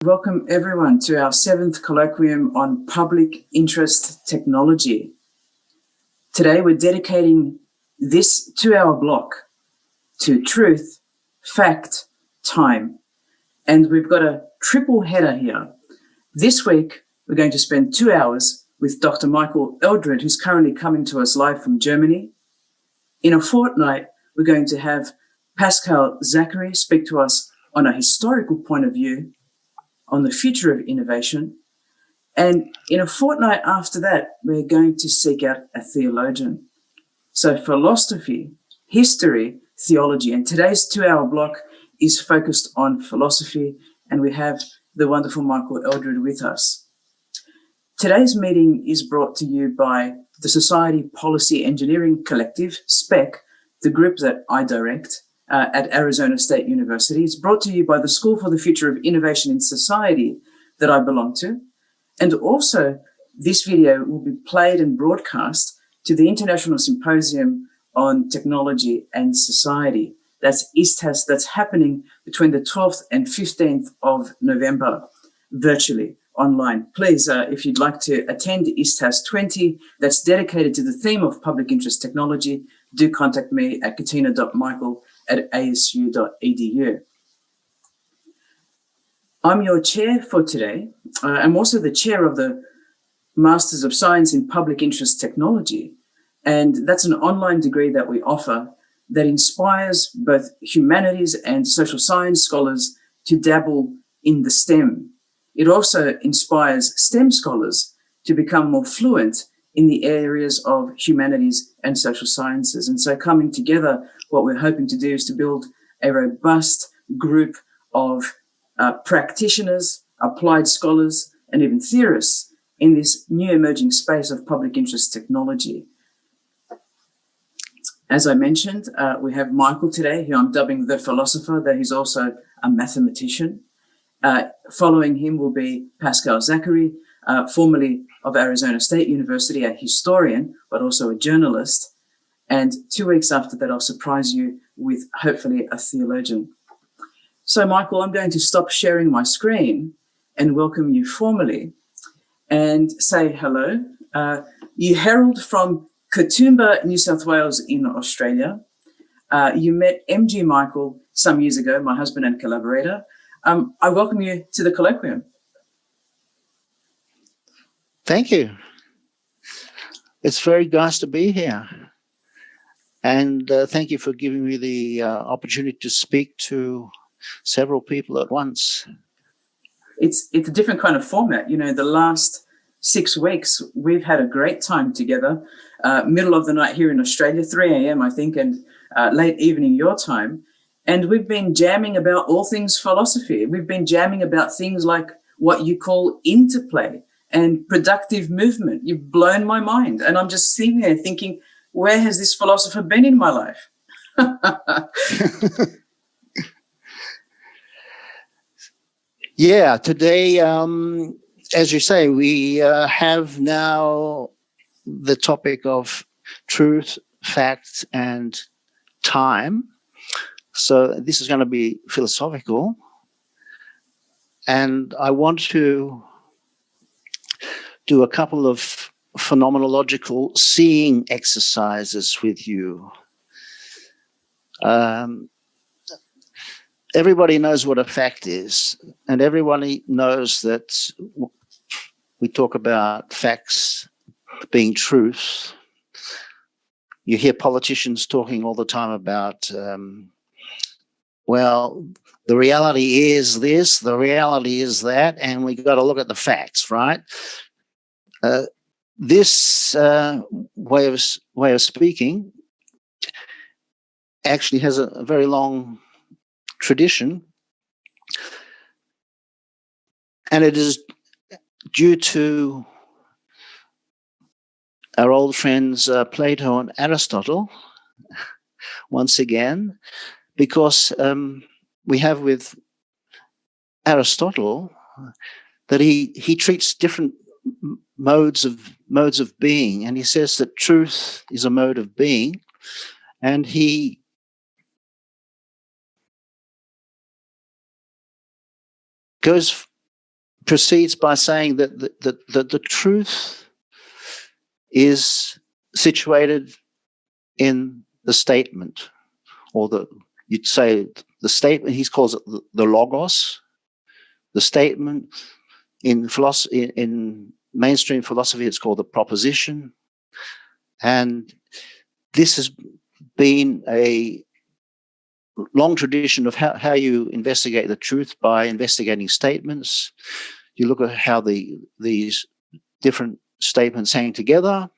Welcome everyone to our 7th colloquium on public interest technology. Today we're dedicating this 2-hour block to truth, fact, time. And we've got a triple header here. This week we're going to spend 2 hours with Dr. Michael Eldred, who's currently coming to us live from Germany. In a fortnight, we're going to have Pascal Zachary speak to us on a historical point of view on the future of innovation. And in a fortnight after that, we're going to seek out a theologian. So philosophy, history, theology, and today's 2-hour block is focused on philosophy, and we have the wonderful Michael Eldred with us. Today's meeting is brought to you by the Society Policy Engineering Collective, SPEC, the group that I direct, at Arizona State University. It's brought to you by the School for the Future of Innovation in Society that I belong to. And also, this video will be played and broadcast to the International Symposium on Technology and Society. That's ISTAS, that's happening between the 12th and 15th of November, virtually, online. Please, if you'd like to attend ISTAS 20, that's dedicated to the theme of public interest technology, do contact me at katina.michael@asu.edu. I'm your chair for today. I'm also the chair of the Masters of Science in Public Interest Technology. And that's an online degree that we offer that inspires both humanities and social science scholars to dabble in the STEM. It also inspires STEM scholars to become more fluent in the areas of humanities and social sciences. And so coming together, what we're hoping to do is to build a robust group of practitioners, applied scholars, and even theorists in this new emerging space of public interest technology. As I mentioned, we have Michael today, who I'm dubbing the philosopher, though he's also a mathematician. Following him will be Pascal Zachary, formerly of Arizona State University, a historian, but also a journalist. And 2 weeks after that, I'll surprise you with hopefully a theologian. So Michael, I'm going to stop sharing my screen and welcome you formally and say hello. You herald from Katoomba, New South Wales in Australia. You met MG Michael some years ago, my husband and collaborator. I welcome you to the colloquium. Thank you. It's very nice to be here. And thank you for giving me the opportunity to speak to several people at once. It's a different kind of format. You know, the last 6 weeks, we've had a great time together. Middle of the night here in Australia, 3 a.m. I think, and late evening your time. And we've been jamming about all things philosophy. We've been jamming about things like what you call interplay and productive movement. You've blown my mind. And I'm just sitting there thinking, where has this philosopher been in my life? Yeah, today, as you say, we have now the topic of truth, facts, and time. So this is going to be philosophical. And I want to do a couple of phenomenological seeing exercises with you. Everybody knows what a fact is, and everybody knows that we talk about facts being truth. You hear politicians talking all the time about, well, the reality is this, the reality is that, and we got to look at the facts, right? This way of speaking actually has a very long tradition, and it is due to our old friends Plato and Aristotle, once again, because we have with Aristotle that he treats different modes of being, and he says that truth is a mode of being, and he goes proceeds by saying that the truth is situated in the statement, or you'd say the statement. He calls it the logos, the statement. In philosophy, in mainstream philosophy, it's called the proposition, and this has been a long tradition of how you investigate the truth by investigating statements. You look at how these different statements hang together,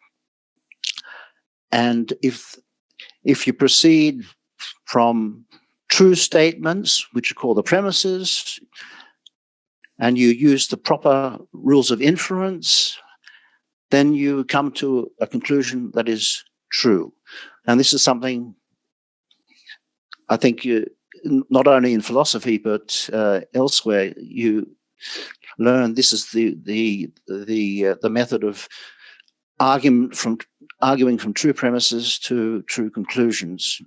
and if you proceed from true statements, which are called the premises, and you use the proper rules of inference, then you come to a conclusion that is true. And this is something I think you, not only in philosophy but elsewhere, you learn. This is the method of arguing from true premises to true conclusions,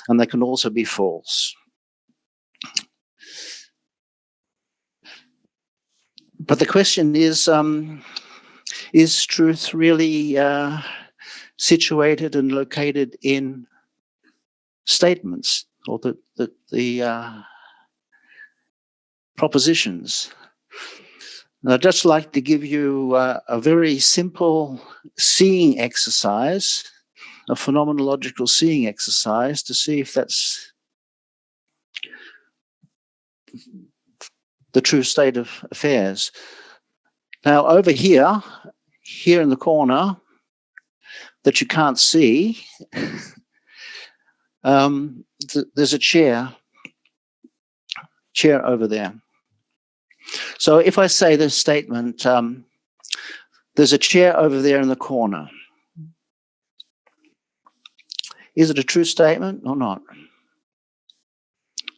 and they can also be false. But the question is truth really situated and located in statements, or the propositions? And I'd just like to give you a very simple seeing exercise, a phenomenological seeing exercise, to see if that's the true state of affairs. Now, over here in the corner that you can't see, there's a chair over there. So if I say this statement, there's a chair over there in the corner, is it a true statement or not?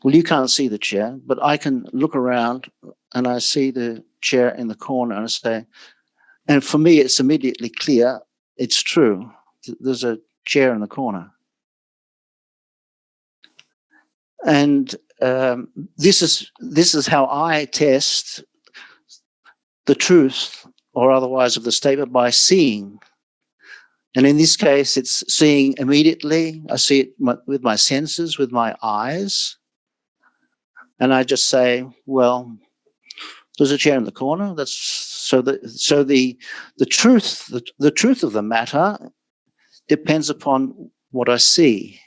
Well, you can't see the chair, but I can look around and I see the chair in the corner and I say, and for me, it's immediately clear it's true. There's a chair in the corner. And this is how I test the truth or otherwise of the statement, by seeing. And in this case, it's seeing immediately. I see it with my senses, with my eyes. And I just say, well, there's a chair in the corner. That's so the truth of the matter depends upon what I see.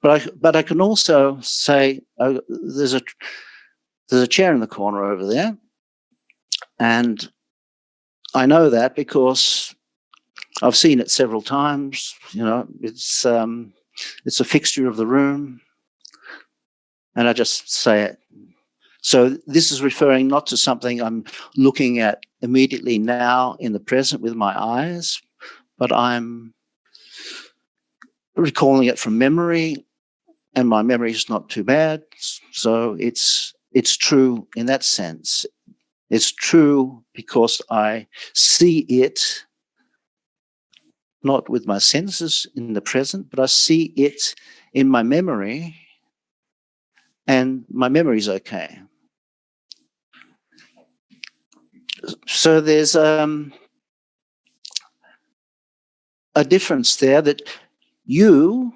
But I can also say, oh, there's a chair in the corner over there, and I know that because I've seen it several times. You know, it's a fixture of the room, and I just say it. So this is referring not to something I'm looking at immediately now in the present with my eyes, but I'm recalling it from memory, and my memory is not too bad. So it's true in that sense. It's true because I see it not with my senses in the present, but I see it in my memory, and my memory is okay. So there's a difference there, that you,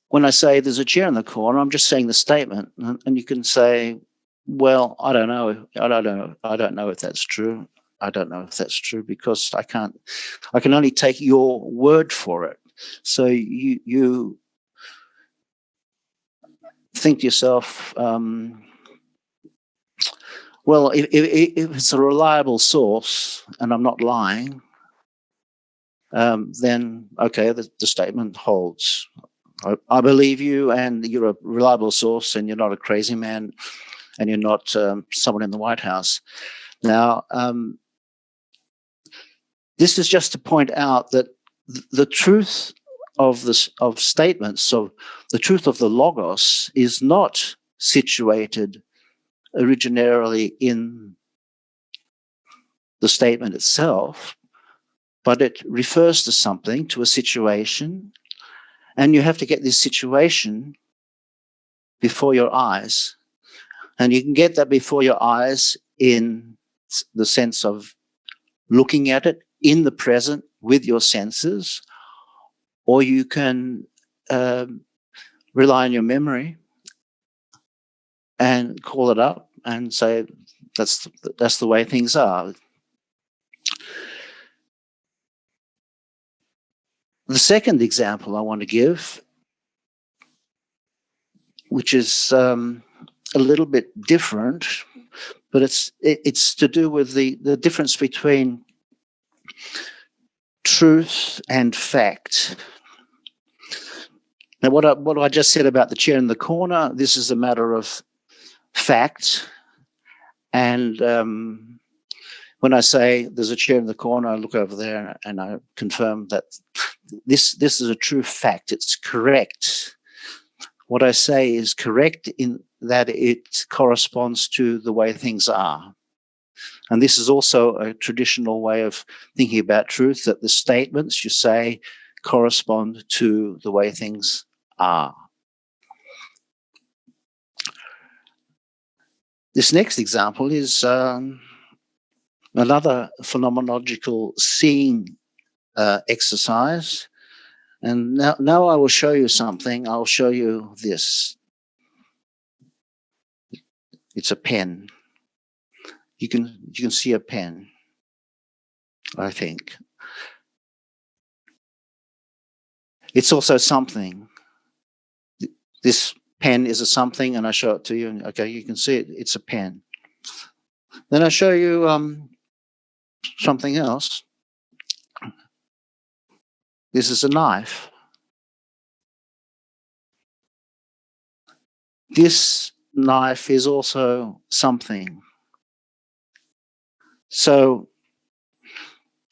when I say there's a chair in the corner, I'm just saying the statement, and you can say, well, I don't know if that's true. I don't know if that's true because I can only take your word for it. So you think to yourself, well, if it's a reliable source and I'm not lying, then okay, the statement holds. I believe you, and you're a reliable source, and you're not a crazy man, and you're not someone in the White House. Now, this is just to point out that the truth of statements, so the truth of the logos, is not situated originarily in the statement itself, but it refers to something, to a situation, and you have to get this situation before your eyes. And you can get that before your eyes in the sense of looking at it in the present with your senses, or you can rely on your memory and call it up and say, that's the way things are. The second example I want to give, which is a little bit different, but it's to do with the difference between truth and fact. Now, what I just said about the chair in the corner, this is a matter of fact. And when I say there's a chair in the corner, I look over there and I confirm that this is a true fact. It's correct. What I say is correct in that it corresponds to the way things are. And this is also a traditional way of thinking about truth, that the statements you say correspond to the way things are. This next example is another phenomenological seeing exercise. And now I will show you something. I'll show you this. It's a pen. You can see a pen, I think. It's also something. This pen is a something, and I show it to you, and okay, you can see it. It's a pen. Then I show you something else. This is a knife. This knife is also something. So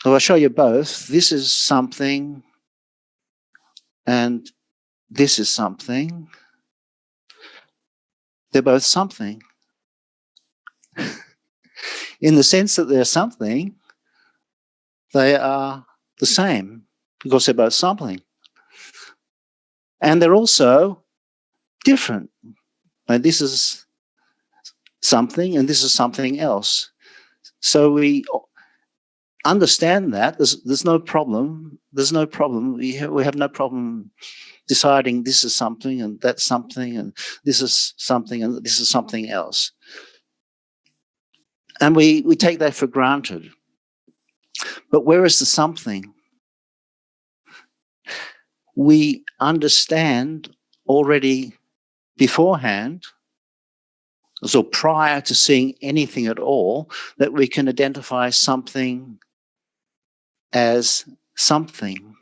I'll show you both. This is something, and this is something. They're both something. In the sense that they're something, they are the same because they're both something. And they're also different. And this is something and this is something else. So we understand that. There's no problem. There's no problem. We have no problem deciding this is something and that's something and this is something and this is something else. And we take that for granted. But where is the something? We understand already beforehand, so prior to seeing anything at all, that we can identify something as something.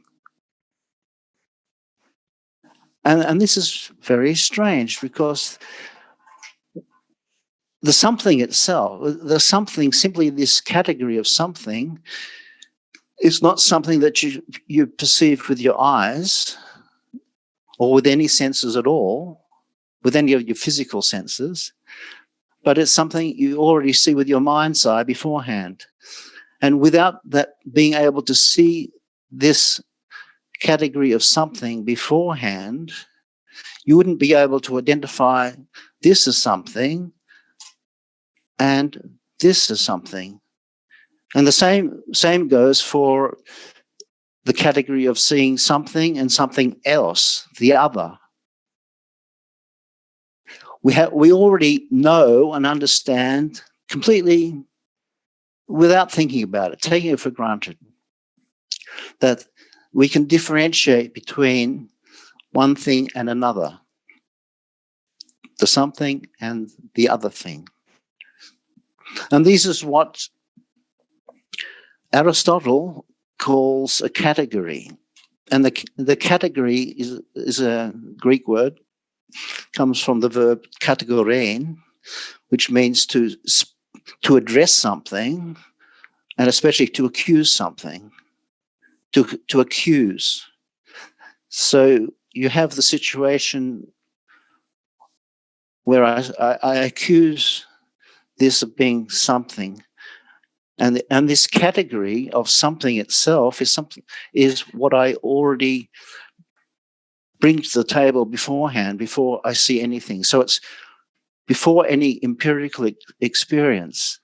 And this is very strange because the something itself, the something, simply this category of something, is not something that you perceive with your eyes or with any senses at all, with any of your physical senses, but it's something you already see with your mind's eye beforehand. And without that being able to see this category of something beforehand, you wouldn't be able to identify this as something and this is something. And the same goes for the category of seeing something and something else, the other. We already know and understand completely without thinking about it, taking it for granted, that we can differentiate between one thing and another, the something and the other thing. And this is what Aristotle calls a category. And the category is a Greek word, comes from the verb kategorein, which means to address something, and especially to accuse something, to accuse. So you have the situation where I accuse this of being something, and this category of something itself is what I already bring to the table beforehand, before I see anything. So it's before any empirical experience.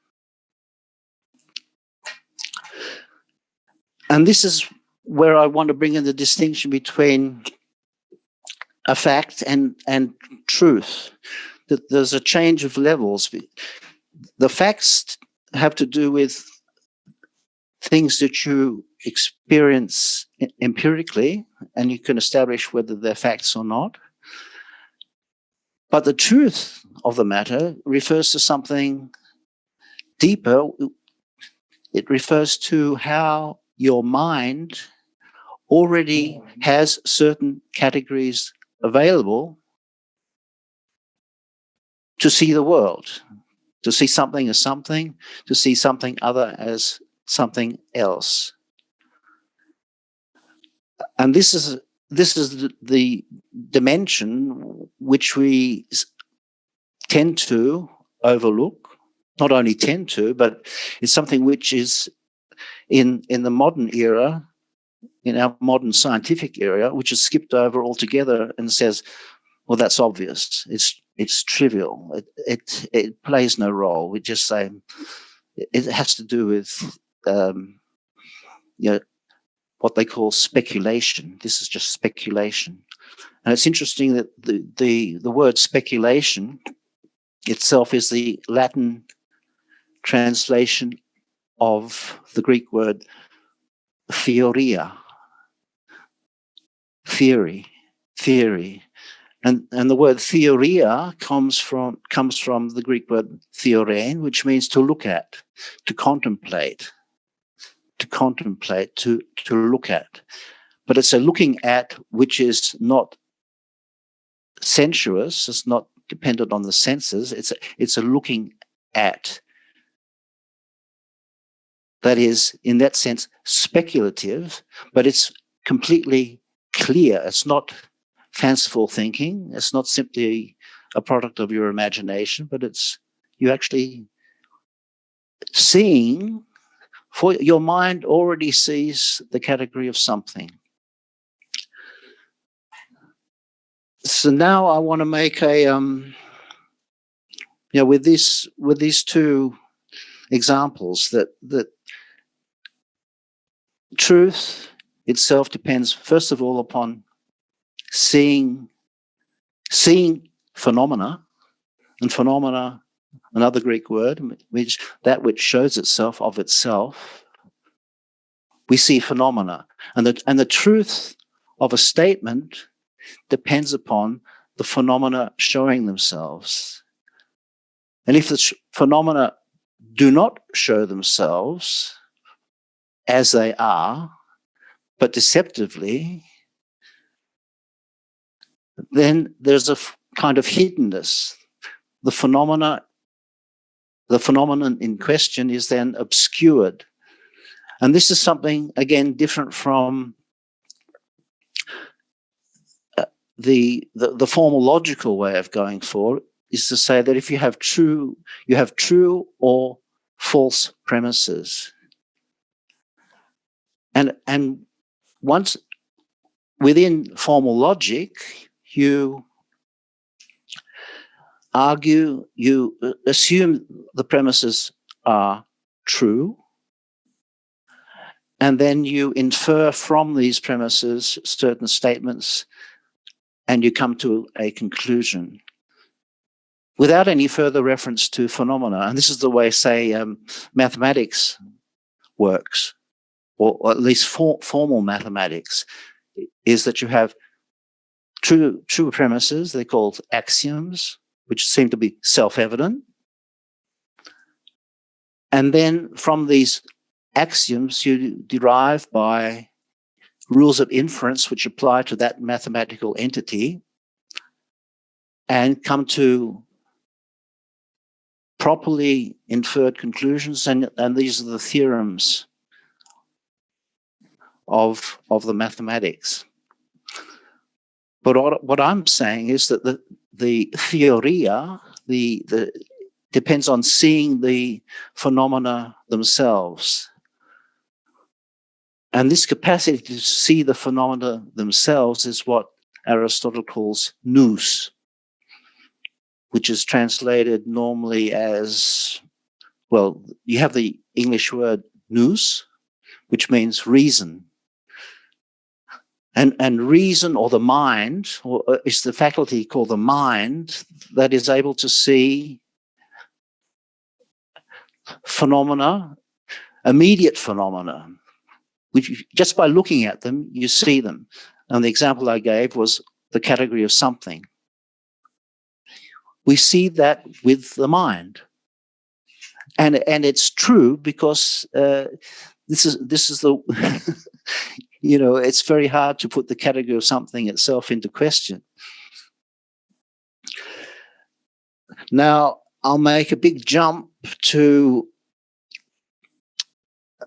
And this is where I want to bring in the distinction between a fact and truth. That there's a change of levels. The facts have to do with things that you experience empirically, and you can establish whether they're facts or not. But the truth of the matter refers to something deeper. It refers to how your mind already has certain categories available to see the world, to see something as something, to see something other as something else. And this is the dimension which we tend to overlook. Not only tend to, but it's something which is in the modern era, in our modern scientific era, which is skipped over altogether and says, well, that's obvious. It's trivial. It plays no role. We just say it has to do with what they call speculation. This is just speculation. And it's interesting that the word speculation itself is the Latin translation of the Greek word theoria, theory. And the word theoria comes from the Greek word theorein, which means to look at, to contemplate, to look at. But it's a looking at which is not sensuous, it's not dependent on the senses, it's a looking at. That is, in that sense, speculative, but it's completely clear. It's not fanciful thinking. It's not simply a product of your imagination, but it's you actually seeing, for your mind already sees the category of something. So now I want to make with these two examples that truth itself depends, first of all, upon seeing phenomena, and phenomena, another Greek word, which shows itself of itself. We see phenomena, and the truth of a statement depends upon the phenomena showing themselves. And if the phenomena do not show themselves as they are, but deceptively, then there's a kind of hiddenness. The phenomenon in question is then obscured. And this is something, again, different from the formal logical way of going forward, is to say that if you have true or false premises. And once within formal logic, you argue, you assume the premises are true, and then you infer from these premises certain statements, and you come to a conclusion without any further reference to phenomena. And this is the way, say, mathematics works, or at least formal mathematics, is that you have true premises, they're called axioms, which seem to be self-evident. And then from these axioms, you derive by rules of inference which apply to that mathematical entity and come to properly inferred conclusions. And these are the theorems of the mathematics. But what I'm saying is that the theoria, the depends on seeing the phenomena themselves. And this capacity to see the phenomena themselves is what Aristotle calls nous, which is translated normally as, well, you have the English word nous, which means reason. And reason, or the mind, or is the faculty called the mind that is able to see phenomena, immediate phenomena, which just by looking at them, you see them. And the example I gave was the category of something. We see that with the mind. And it's true because this is the, it's very hard to put the category of something itself into question. Now, I'll make a big jump to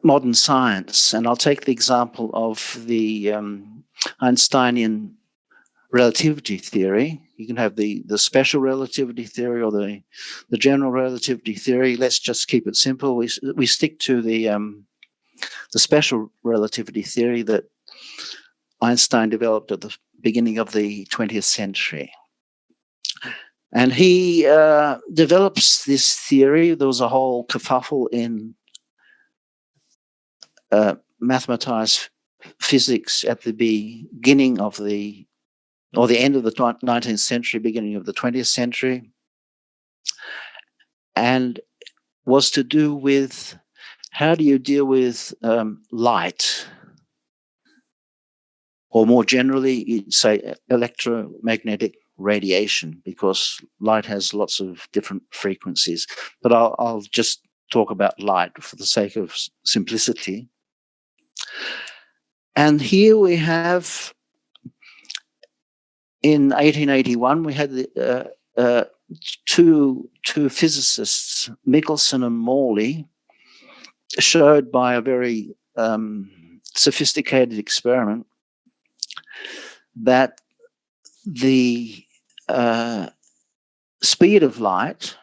modern science, and I'll take the example of the Einsteinian relativity theory. You can have the special relativity theory or the general relativity theory. Let's just keep it simple. We stick to the special relativity theory that Einstein developed at the beginning of the 20th century. And he develops this theory. There was a whole kerfuffle in mathematized physics at the beginning of the end of the 19th century, beginning of the 20th century, and was to do with how do you deal with light, or more generally, you'd say electromagnetic radiation, because light has lots of different frequencies. But I'll just talk about light for the sake of simplicity. And here we have, in 1881, we had two physicists, Michelson and Morley, showed by a very sophisticated experiment that the speed of light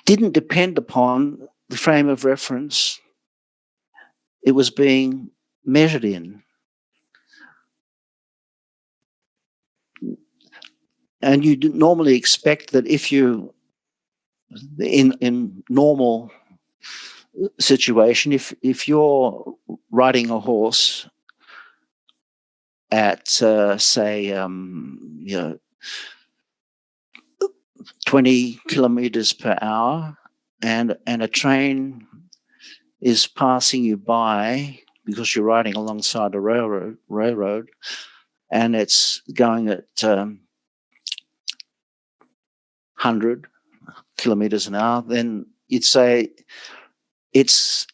didn't depend upon the frame of reference it was being measured in. And you normally expect that if you, in normal situation, if you're riding a horse at say 20 kilometers per hour, and a train is passing you by because you're riding alongside a railroad, and it's going at 100 kilometers an hour, then you'd say the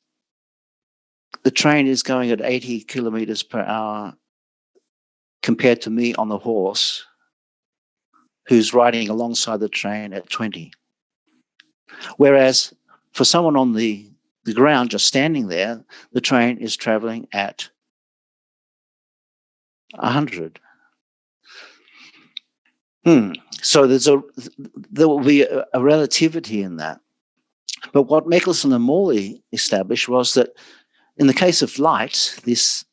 train is going at 80 kilometers per hour compared to me on the horse who's riding alongside the train at 20. Whereas for someone on the ground just standing there, the train is traveling at 100. So there will be a relativity in that. But what Michelson and Morley established was that in the case of light, there's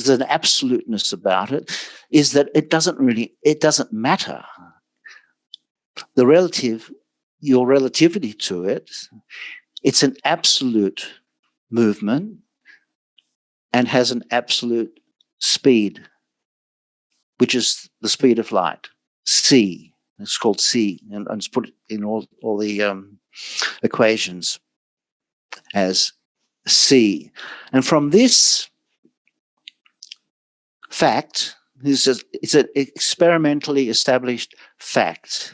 an absoluteness about it, is that it doesn't matter. Your relativity to it, it's an absolute movement and has an absolute speed, which is the speed of light, c. It's called c, and it's put in all the equations as c. And from this fact, it's an experimentally established fact,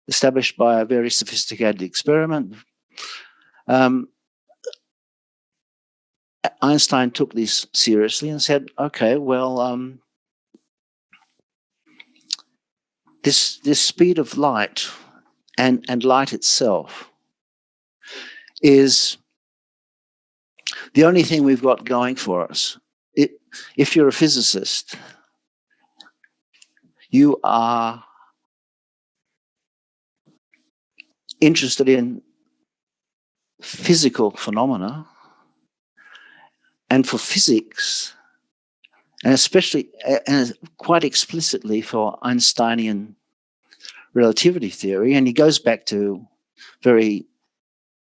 established by a very sophisticated experiment. Einstein took this seriously and said, okay, well, this speed of light and light itself is the only thing we've got going for us. If you're a physicist, you are interested in physical phenomena, and for physics, and especially and quite explicitly for Einsteinian relativity theory, and he goes back to very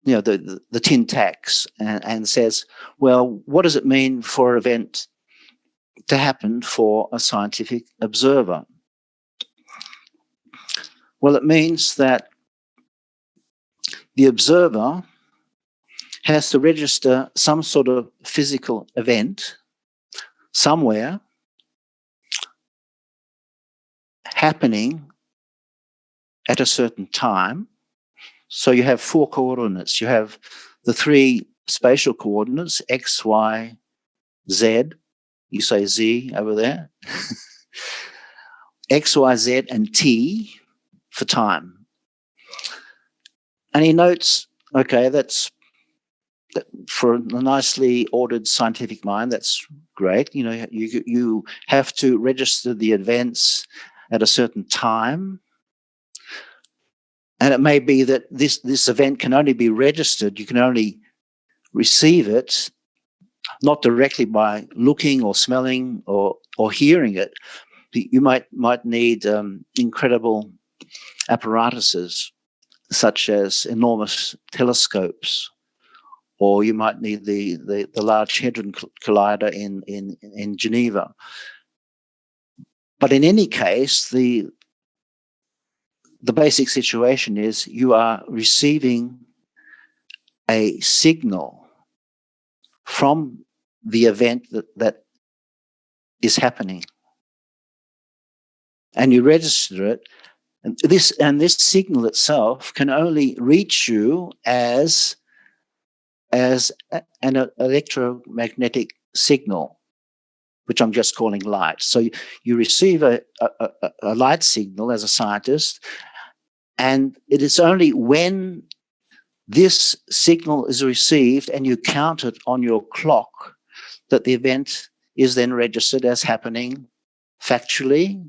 the tin tacks and says, well, what does it mean for an event to happen for a scientific observer? Well, it means that the observer has to register some sort of physical event somewhere happening at a certain time. So you have 4 coordinates. You have the 3 spatial coordinates, X, Y, Z. You say Z over there. X, Y, Z, and T for time. And he notes, okay, that's for a nicely ordered scientific mind, that's great. You have to register the events at a certain time. And it may be that this event can only be registered, you can only receive it, not directly by looking or smelling or hearing it. You might need incredible apparatuses, such as enormous telescopes, or you might need the Large Hadron Collider in Geneva. But in any case, the basic situation is you are receiving a signal from the event that is happening, and you register it. And this signal itself can only reach you as an electromagnetic signal, which I'm just calling light. So you receive a light signal as a scientist, and it is only when this signal is received and you count it on your clock that the event is then registered as happening factually,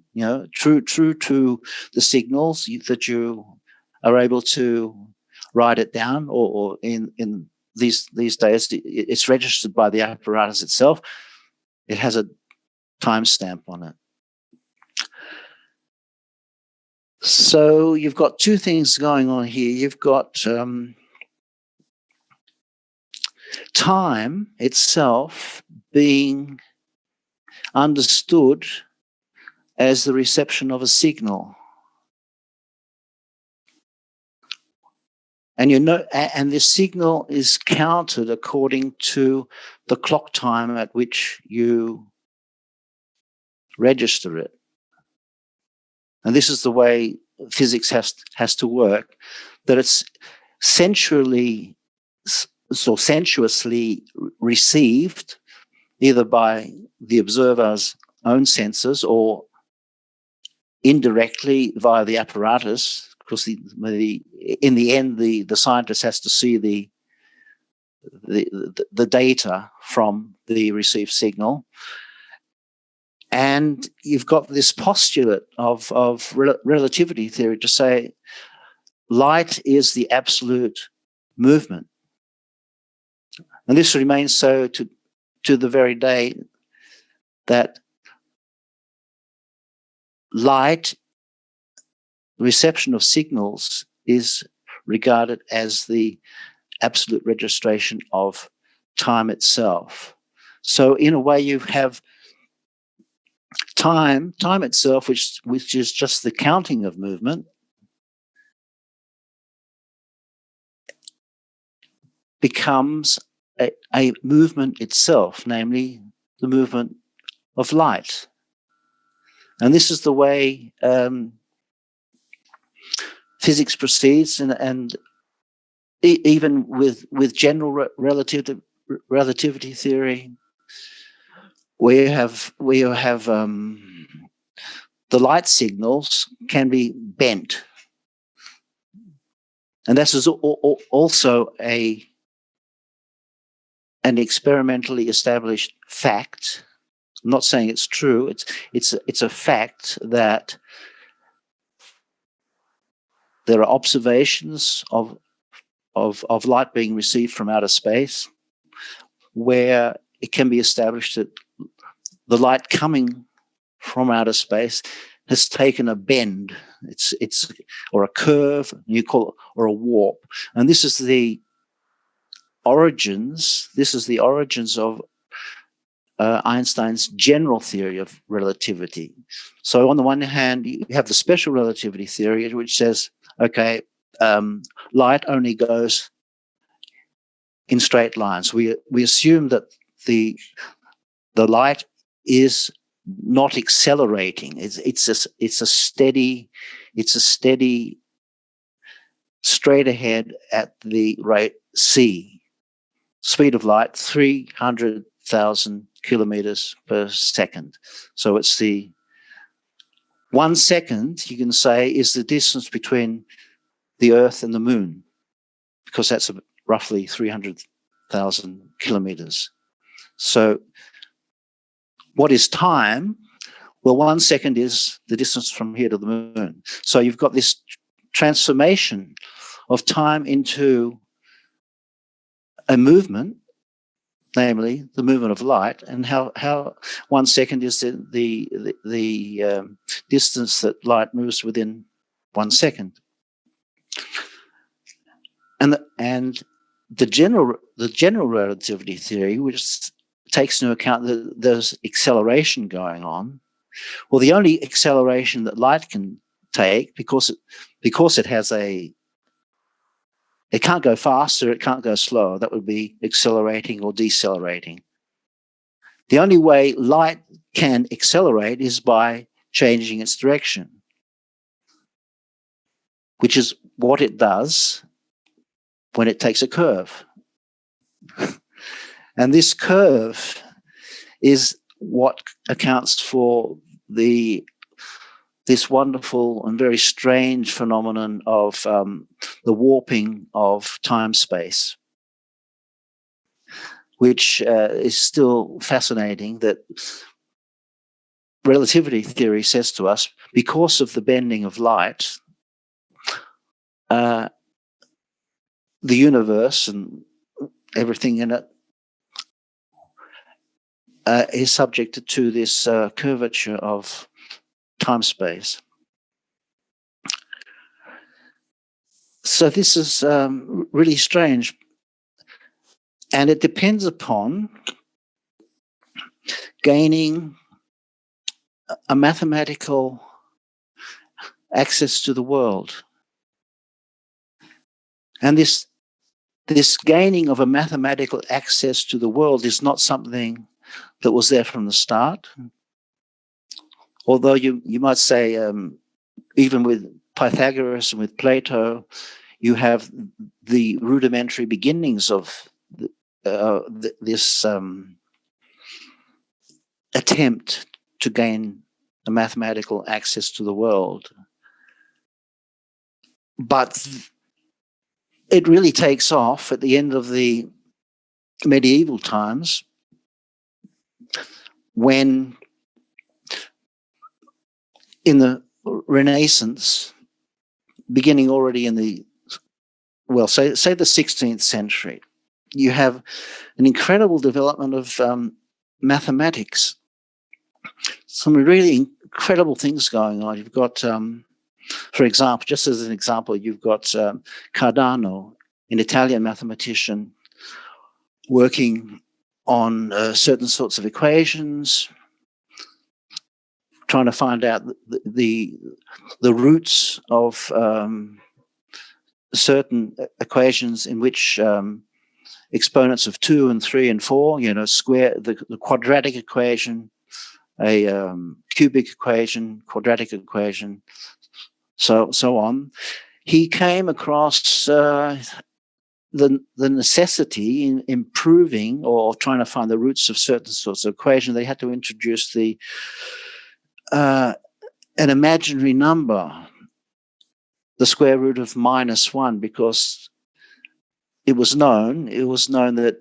true to the signals that you are able to write it down, or in these days it's registered by the apparatus itself. It has a timestamp on it. So you've got 2 things going on here. You've got time itself being understood as the reception of a signal. And and this signal is counted according to the clock time at which you register it. And this is the way physics has to work, that it's sensuously received either by the observer's own senses or indirectly via the apparatus, because in the end the scientist has to see the data from the received signal. And you've got this postulate of relativity theory to say light is the absolute movement. And this remains so to the very day, that light, reception of signals, is regarded as the absolute registration of time itself. So in a way you have time itself, which is just the counting of movement, becomes a movement itself, namely the movement of light. And this is the way physics proceeds, and even with general relativity theory, we have the light signals can be bent, and this is also an experimentally established fact. I'm not saying it's true. It's a fact that there are observations of light being received from outer space where it can be established that the light coming from outer space has taken a bend. It's or a curve, you call it, or a warp. And this is the origins. This is the origins of Einstein's general theory of relativity. So on the one hand, you have the special relativity theory, which says, okay, light only goes in straight lines. We assume that the light is not accelerating. It's a steady straight ahead at the rate c. Speed of light 300,000 kilometers per second. So it's the 1 second, you can say, is the distance between the Earth and the Moon, because that's roughly 300,000 kilometers. So what is time? Well, 1 second is the distance from here to the Moon. So you've got this transformation of time into a movement, namely the movement of light, and how 1 second is the distance that light moves within 1 second. And the general relativity theory, which takes into account that there's acceleration going on. Well, the only acceleration that light can take, because it has it can't go faster, it can't go slower. That would be accelerating or decelerating. The only way light can accelerate is by changing its direction, which is what it does when it takes a curve. And this curve is what accounts for this wonderful and very strange phenomenon of the warping of time-space, which is still fascinating, that relativity theory says to us, because of the bending of light, the universe and everything in it is subjected to this curvature of time-space. So this is really strange, and it depends upon gaining a mathematical access to the world. And this gaining of a mathematical access to the world is not something that was there from the start. Although you might say, even with Pythagoras and with Plato, you have the rudimentary beginnings of this attempt to gain a mathematical access to the world. But it really takes off at the end of the medieval times, when in the Renaissance, beginning already in the, well, say the 16th century, you have an incredible development of mathematics. Some really incredible things going on. You've got, for example, just as an example, you've got Cardano, an Italian mathematician, working on certain sorts of equations, trying to find out the roots of certain equations in which exponents of 2 and 3 and 4, the quadratic equation, a cubic equation, quadratic equation, so on. He came across the necessity in improving or trying to find the roots of certain sorts of equations. They had to introduce an imaginary number, the square root of -1, because it was known that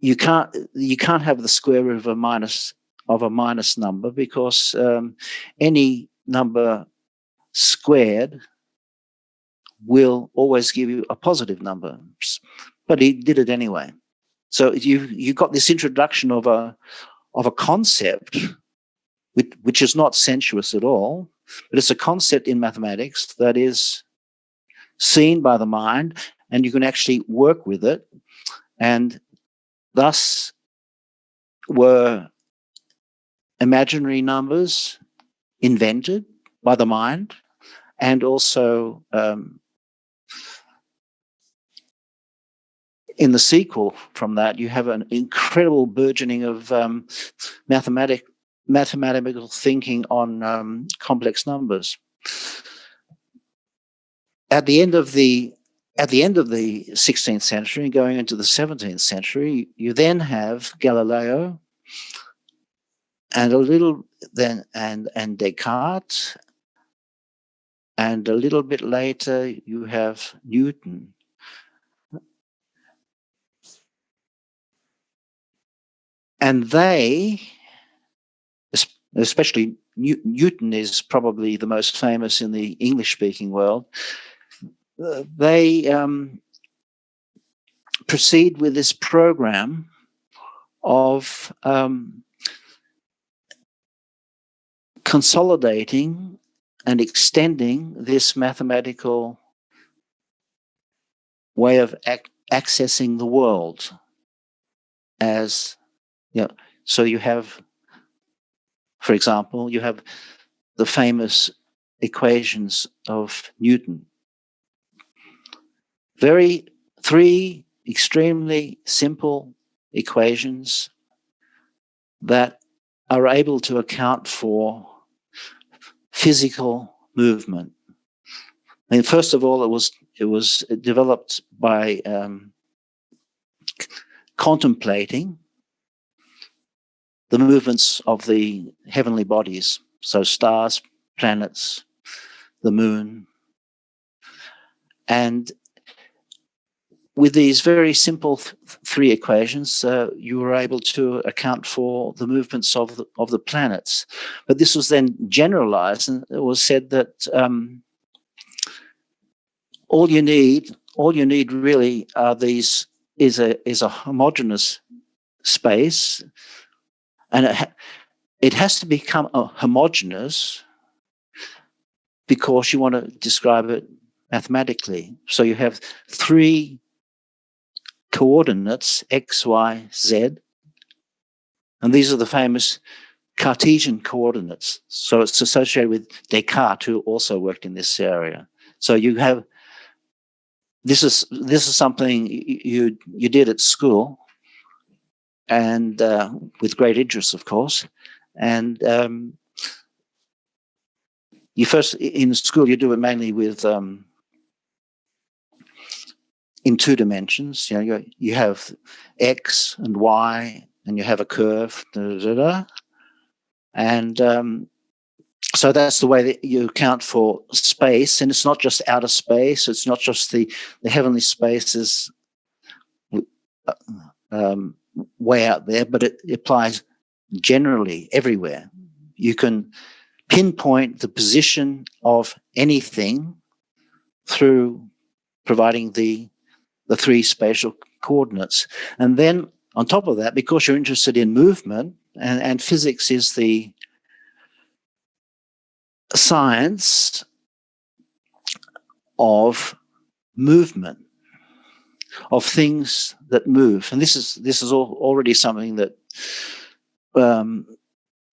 you can't have the square root of a minus number, because any number squared will always give you a positive number. But he did it anyway. So you got this introduction of a concept which is not sensuous at all, but it's a concept in mathematics that is seen by the mind and you can actually work with it. And thus were imaginary numbers invented by the mind, and also in the sequel from that, you have an incredible burgeoning of mathematical thinking on complex numbers. At the end of the 16th century, going into the 17th century, you then have Galileo, and and Descartes, and a little bit later you have Newton. And they, especially Newton, is probably the most famous in the English-speaking world. They proceed with this program of consolidating and extending this mathematical way of accessing the world. As so you have, for example, you have the famous equations of Newton. Three extremely simple equations that are able to account for physical movement. And first of all, it was developed by contemplating the movements of the heavenly bodies, so stars, planets, the moon. And with these very simple three equations, you were able to account for the movements of the planets. But this was then generalized, and it was said that all you need really is a homogeneous space, and it has to become homogeneous because you want to describe it mathematically. So you have three coordinates, X, Y, Z, and these are the famous Cartesian coordinates. So it's associated with Descartes, who also worked in this area. So you have this is something you did at school, and with great interest, of course. And you first in school you do it mainly with in two dimensions. You have X and Y, and you have a curve, and so that's the way that you account for space. And it's not just outer space; it's not just the heavenly spaces way out there, but it applies generally everywhere. You can pinpoint the position of anything through providing the three spatial coordinates. And then on top of that, because you're interested in movement, and physics is the science of movement, of things that move. And this is already something that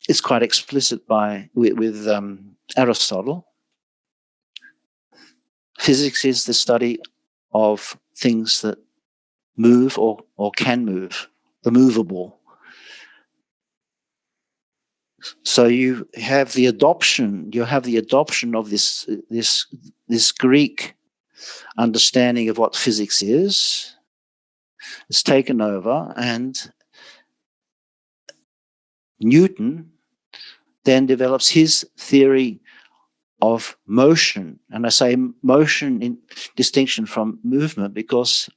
is quite explicit with Aristotle. Physics is the study of things that move or can move, the movable. So you have the adoption of this Greek understanding of what physics is. It's taken over, and Newton then develops his theory of motion. And I say motion in distinction from movement because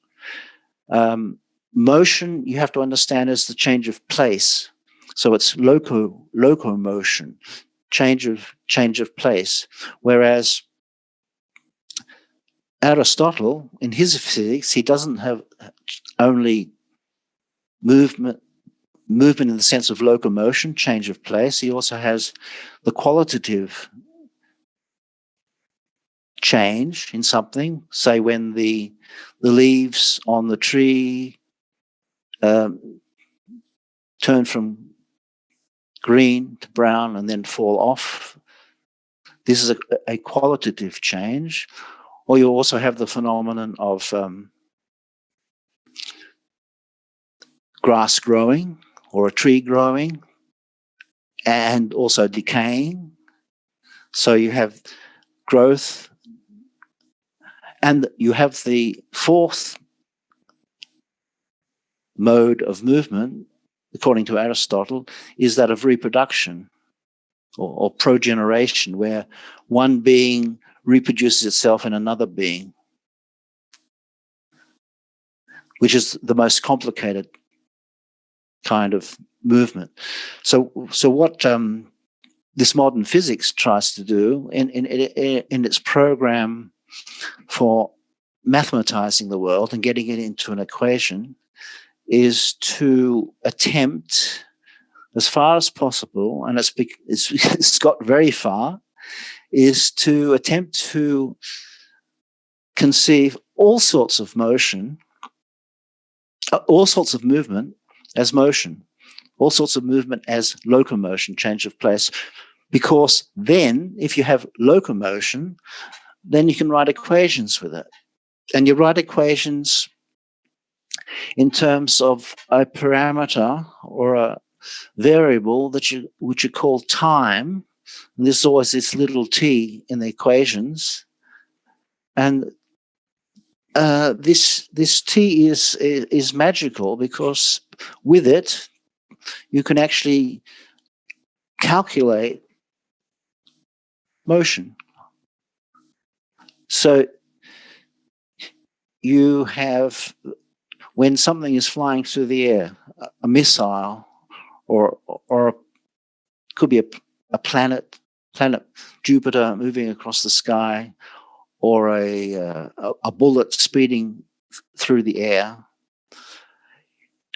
motion you have to understand as the change of place. So it's locomotion, change of place. Whereas Aristotle, in his physics, he doesn't have only movement in the sense of locomotion, change of place. He also has the qualitative change in something, say when the leaves on the tree turn from green to brown and then fall off. This is a qualitative change. Or you also have the phenomenon of grass growing or a tree growing and also decaying. So you have growth, and you have the fourth mode of movement, according to Aristotle, is that of reproduction or progeneration, where one being reproduces itself in another being, which is the most complicated kind of movement. So what this modern physics tries to do in its program for mathematizing the world and getting it into an equation is to attempt as far as possible, and it's got very far, is to attempt to conceive all sorts of motion, all sorts of movement as motion, all sorts of movement as locomotion, change of place. Because then, if you have locomotion, then you can write equations with it. And you write equations in terms of a parameter or a variable which you call time. And there's always this little t in the equations. And this t is magical because with it, you can actually calculate motion. So you have, when something is flying through the air, a missile, or could be a planet Jupiter moving across the sky, or a bullet speeding through the air.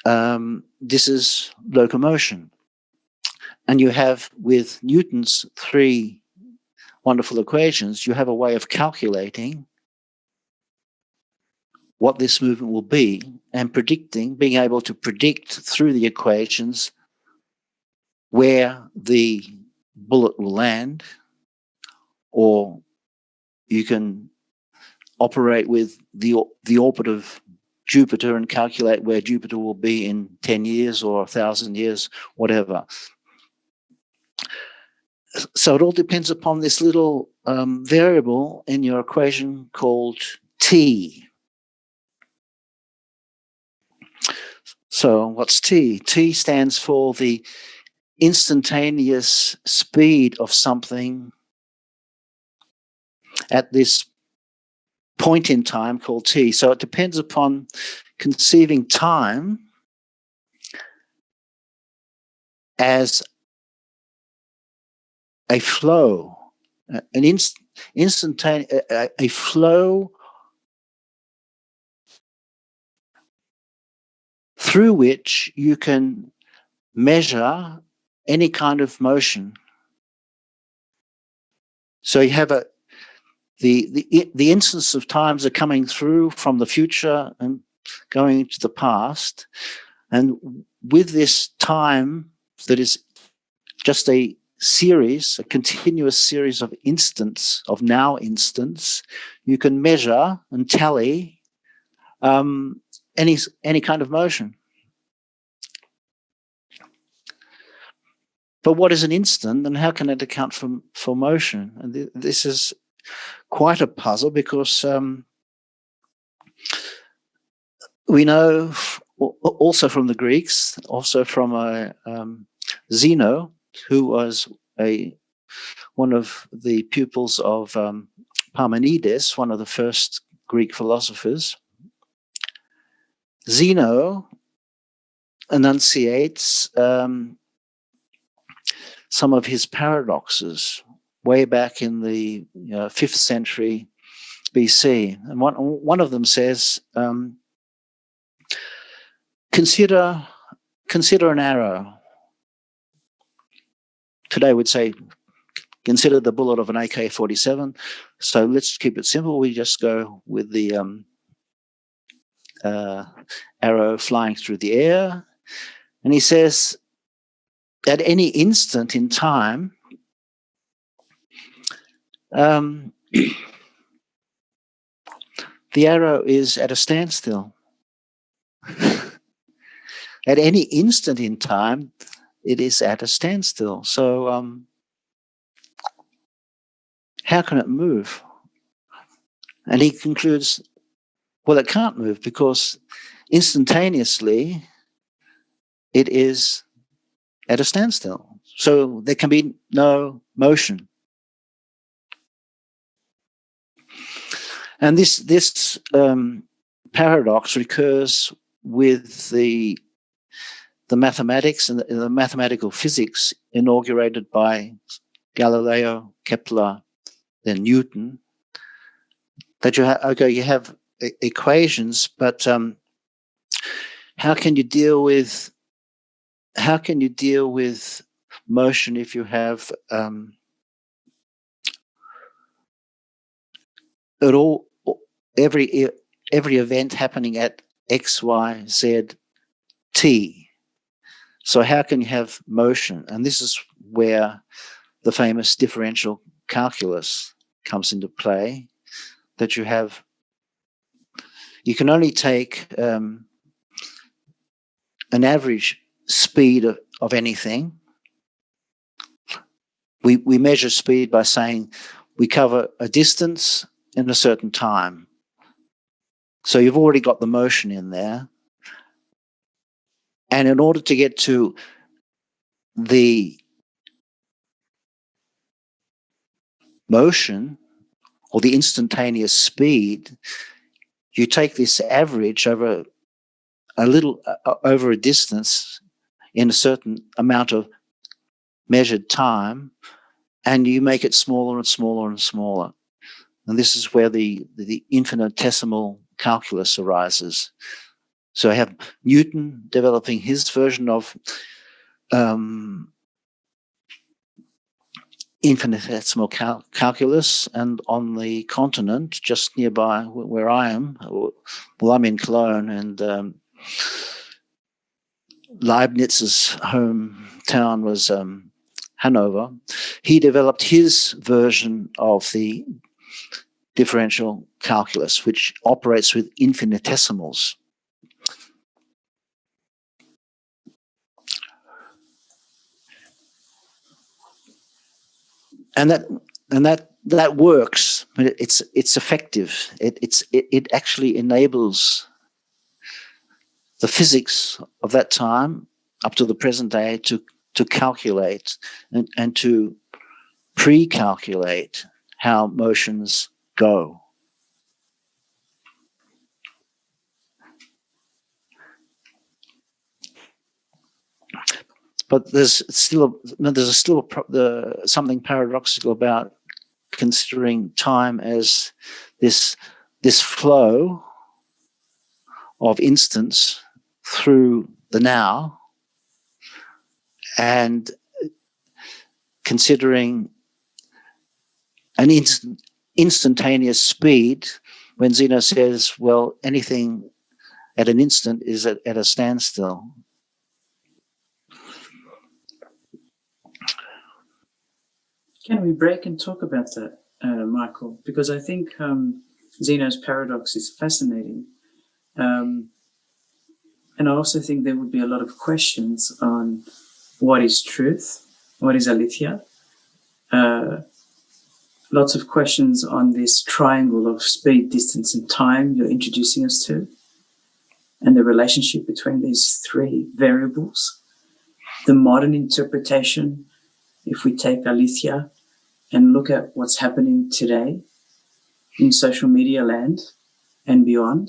This is locomotion. And you have, with Newton's three wonderful equations, you have a way of calculating what this movement will be and being able to predict through the equations where the bullet will land, or you can operate with the orbit of Jupiter and calculate where Jupiter will be in 10 years or 1,000 years, whatever. So it all depends upon this little variable in your equation called t. So what's t? T stands for the instantaneous speed of something at this point in time called t. So it depends upon conceiving time as a flow, an instantaneous, a flow through which you can measure any kind of motion. So you have the instance of times are coming through from the future and going into the past, and with this time that is just a continuous series of instants, of now instants, you can measure and tally any kind of motion. But what is an instant, and how can it account for motion? And this is quite a puzzle, because we know also from the Greeks, also from Zeno, who was one of the pupils of Parmenides, one of the first Greek philosophers. Zeno enunciates some of his paradoxes way back in the 5th century BC. And one of them says, consider an arrow. Today we'd say, consider the bullet of an AK-47. So let's keep it simple. We just go with the arrow flying through the air. And he says, at any instant in time, the arrow is at a standstill. At any instant in time, it is at a standstill. So how can it move? And he concludes, well, it can't move because instantaneously it is at a standstill. So there can be no motion. And this paradox recurs with the mathematics and the mathematical physics inaugurated by Galileo, Kepler, then Newton. That you have equations, but how can you deal with motion if you have every event happening at X, Y, Z, T? So how can you have motion? And this is where the famous differential calculus comes into play, that you can only take an average speed of anything. We measure speed by saying we cover a distance in a certain time. So you've already got the motion in there. And in order to get to the motion or the instantaneous speed, you take this average over a distance in a certain amount of measured time, and you make it smaller and smaller and smaller. And this is where the infinitesimal calculus arises. So I have Newton developing his version of infinitesimal calculus, and on the continent just nearby where I am, well, I'm in Cologne, and Leibniz's hometown was Hanover. He developed his version of the differential calculus, which operates with infinitesimals. And that works. It's effective. It actually enables the physics of that time up to the present day to calculate and to pre-calculate how motions go. But there's still something paradoxical about considering time as this flow of instants through the now, and considering an instantaneous speed when Zeno says, well, anything at an instant is at a standstill. Can we break and talk about that, Michael? Because I think Zeno's paradox is fascinating. And I also think there would be a lot of questions on what is truth, what is aletheia. Lots of questions on this triangle of speed, distance, and time you're introducing us to, and the relationship between these three variables. The modern interpretation, if we take aletheia and look at what's happening today in social media land and beyond,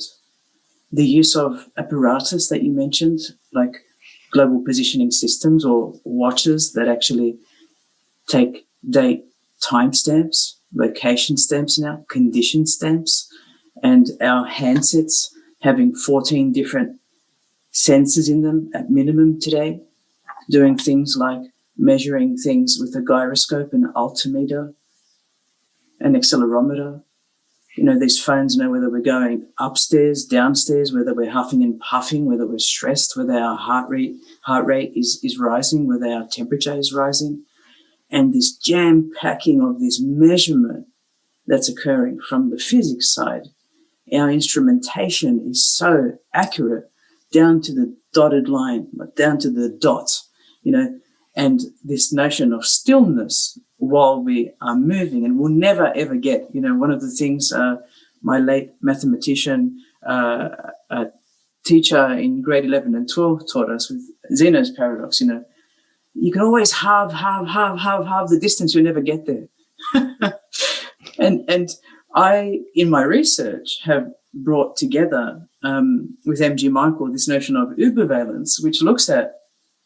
the use of apparatus that you mentioned, like global positioning systems or watches that actually take date timestamps, location stamps now, condition stamps, and our handsets having 14 different sensors in them at minimum today, doing things like measuring things with a gyroscope, an altimeter, an accelerometer. These phones know whether we're going upstairs, downstairs, whether we're huffing and puffing, whether we're stressed, whether our heart rate is rising, whether our temperature is rising. And this jam packing of this measurement that's occurring from the physics side, our instrumentation is so accurate down to the dotted line, down to the dot, and this notion of stillness while we are moving, and we'll never ever get, one of the things my late mathematician teacher in grade 11 and 12 taught us with Zeno's paradox, you can always halve the distance, you'll never get there. And I, in my research, have brought together with M.G. Michael this notion of ubervalence, which looks at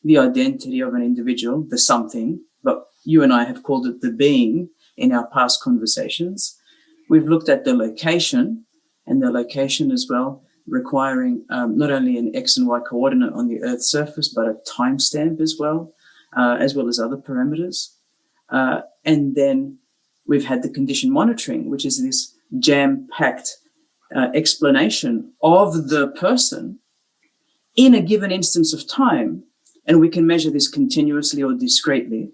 the identity of an individual, the something, but you and I have called it the being in our past conversations. We've looked at the location, and the location as well, requiring not only an X and Y coordinate on the Earth's surface, but a timestamp as well as other parameters. And then we've had the condition monitoring, which is this jam-packed explanation of the person in a given instance of time. And we can measure this continuously or discretely.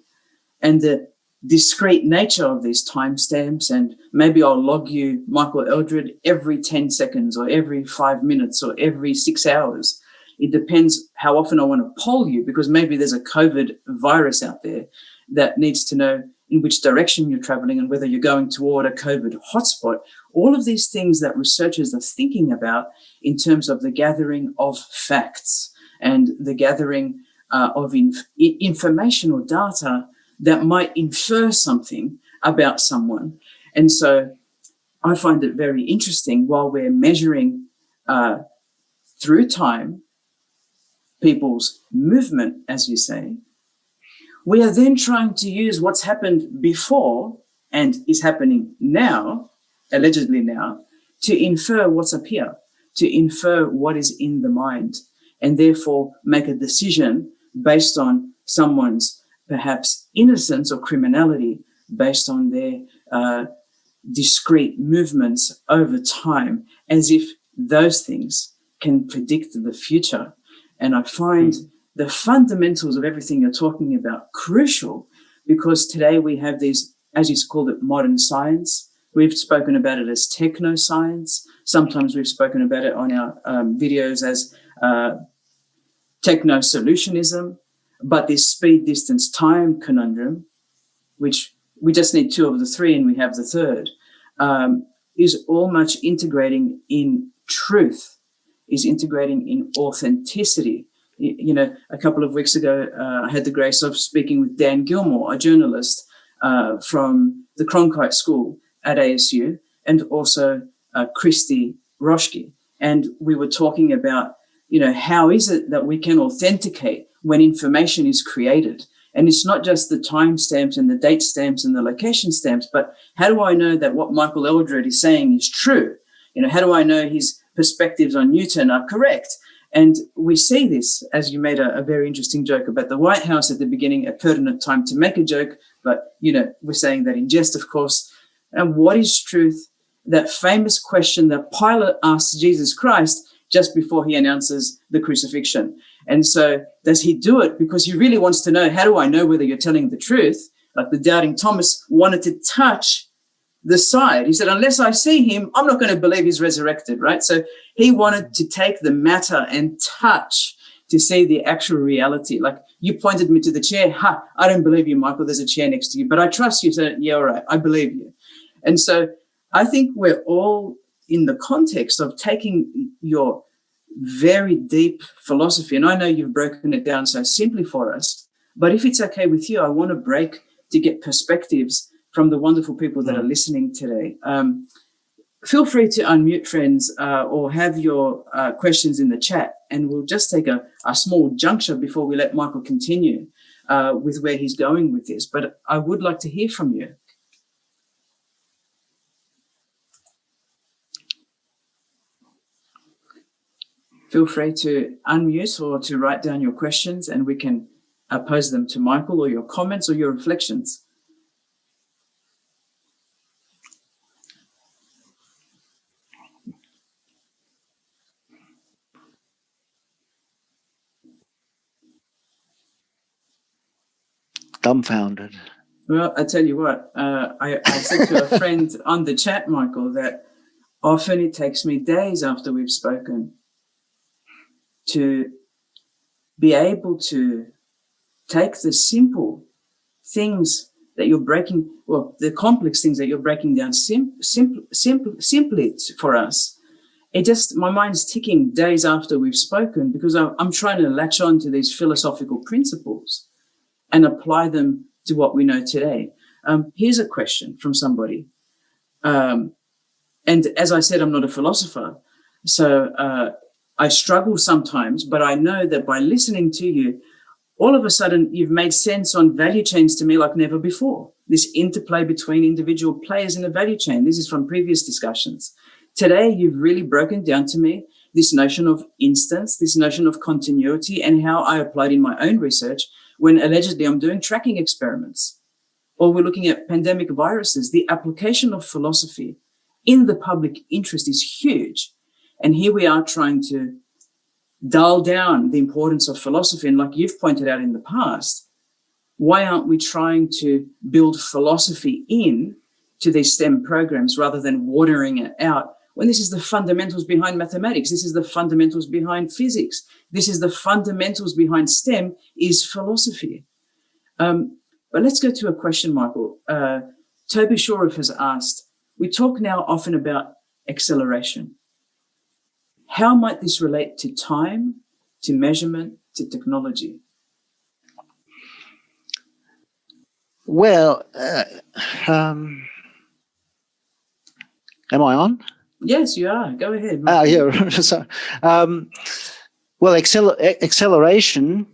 And the discrete nature of these timestamps, and maybe I'll log you, Michael Eldred, every 10 seconds or every 5 minutes or every 6 hours. It depends how often I want to poll you, because maybe there's a COVID virus out there that needs to know in which direction you're traveling and whether you're going toward a COVID hotspot. All of these things that researchers are thinking about in terms of the gathering of facts and the gathering of information or data that might infer something about someone. And so I find it very interesting, while we're measuring through time people's movement, as you say, we are then trying to use what's happened before and is happening now, allegedly now, to infer what's up here, to infer what is in the mind, and therefore make a decision based on someone's perhaps innocence or criminality based on their discrete movements over time, as if those things can predict the future. And I find the fundamentals of everything you're talking about crucial, because today we have these, as you called it, modern science. We've spoken about it as techno-science. Sometimes we've spoken about it on our videos as techno-solutionism. But this speed, distance, time conundrum, which we just need two of the three and we have the third, is all much integrating in truth, is integrating in authenticity. A couple of weeks ago, I had the grace of speaking with Dan Gilmore, a journalist from the Cronkite School at ASU, and also Christy Roschke. And we were talking about, how is it that we can authenticate when information is created? And it's not just the timestamps and the date stamps and the location stamps, but how do I know that what Michael Eldred is saying is true? How do I know his perspectives on Newton are correct? And we see this, as you made a very interesting joke about the White House at the beginning, a pertinent time to make a joke, but, we're saying that in jest, of course. And what is truth? That famous question that Pilate asked Jesus Christ just before he announces the crucifixion. And so does he do it because he really wants to know, how do I know whether you're telling the truth? Like the doubting Thomas wanted to touch the side. He said, unless I see him, I'm not going to believe he's resurrected, right? So he wanted to take the matter and touch to see the actual reality. Like, you pointed me to the chair. I don't believe you, Michael. There's a chair next to you, but I trust you. So yeah, all right, I believe you. And so I think we're all in the context of taking your very deep philosophy, and I know you've broken it down so simply for us, but if it's okay with you, I want to break to get perspectives from the wonderful people that are listening today. Feel free to unmute, friends, or have your questions in the chat, and we'll just take a small juncture before we let Michael continue with where he's going with this. But I would like to hear from you. Feel free to unmute or to write down your questions, and we can pose them to Michael, or your comments or your reflections. Dumbfounded. Well, I tell you what, I said to a friend on the chat, Michael, that often it takes me days after we've spoken to be able to take the simple things that you're breaking, well, the complex things that you're breaking down simply for us. It just, my mind's ticking days after we've spoken, because I'm trying to latch on to these philosophical principles and apply them to what we know today. Here's a question from somebody. And as I said, I'm not a philosopher. So I struggle sometimes, but I know that by listening to you, all of a sudden you've made sense on value chains to me like never before. This interplay between individual players in the value chain. This is from previous discussions. Today, you've really broken down to me this notion of instance, this notion of continuity, and how I applied in my own research when allegedly I'm doing tracking experiments, or we're looking at pandemic viruses. The application of philosophy in the public interest is huge. And here we are trying to dull down the importance of philosophy. And like you've pointed out in the past, why aren't we trying to build philosophy in to these STEM programs rather than watering it out, when this is the fundamentals behind mathematics, this is the fundamentals behind physics, this is the fundamentals behind STEM, is philosophy. But let's go to a question, Michael. Toby Shoref has asked, we talk now often about acceleration. How might this relate to time, to measurement, to technology? Well, am I on? Yes, you are. Go ahead. Yeah. So, well, acceleration,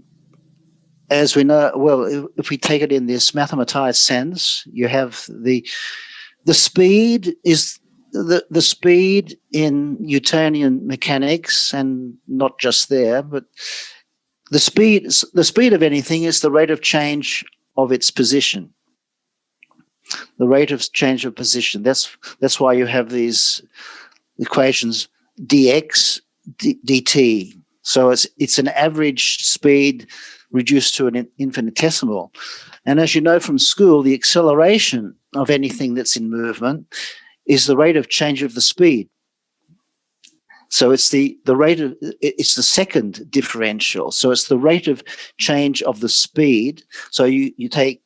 as we know, well, if we take it in this mathematized sense, you have the speed is the speed in Newtonian mechanics, and not just there, but the speed of anything is the rate of change of its position. The rate of change of position. That's why you have these equations dx dt. So it's an average speed reduced to an infinitesimal. And as you know from school, the acceleration of anything that's in movement is the rate of change of the speed. So it's the rate of, it's the second differential. So it's the rate of change of the speed. So you take